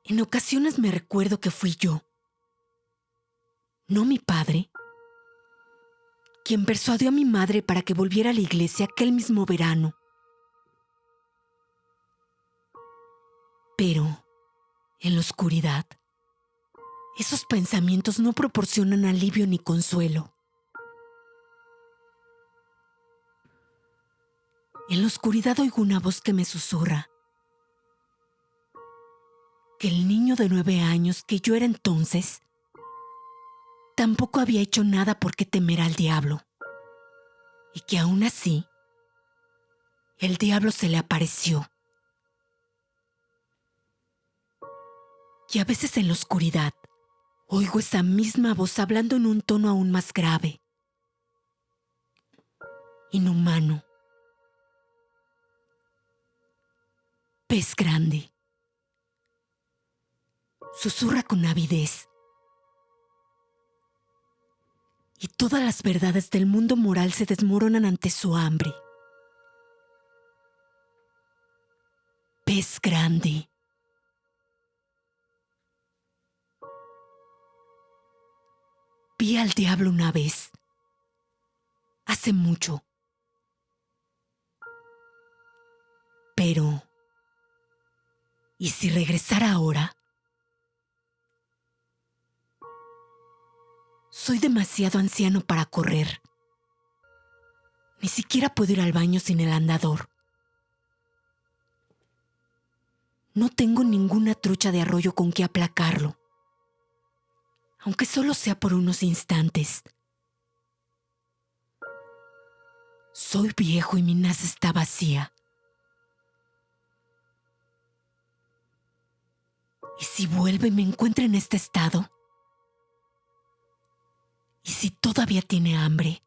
En ocasiones me recuerdo que fui yo, no mi padre, quien persuadió a mi madre para que volviera a la iglesia aquel mismo verano. Pero, en la oscuridad, esos pensamientos no proporcionan alivio ni consuelo. En la oscuridad oigo una voz que me susurra que el niño de 9 años que yo era entonces tampoco había hecho nada por qué temer al diablo, y que aún así el diablo se le apareció. Y a veces en la oscuridad oigo esa misma voz hablando en un tono aún más grave, inhumano. Pez grande. Susurra con avidez. Y todas las verdades del mundo moral se desmoronan ante su hambre. Pez grande. Vi al diablo una vez, hace mucho. Pero, ¿y si regresara ahora? Soy demasiado anciano para correr. Ni siquiera puedo ir al baño sin el andador. No tengo ninguna trucha de arroyo con que aplacarlo, aunque solo sea por unos instantes. Soy viejo y mi naza está vacía. ¿Y si vuelve y me encuentra en este estado? ¿Y si todavía tiene hambre?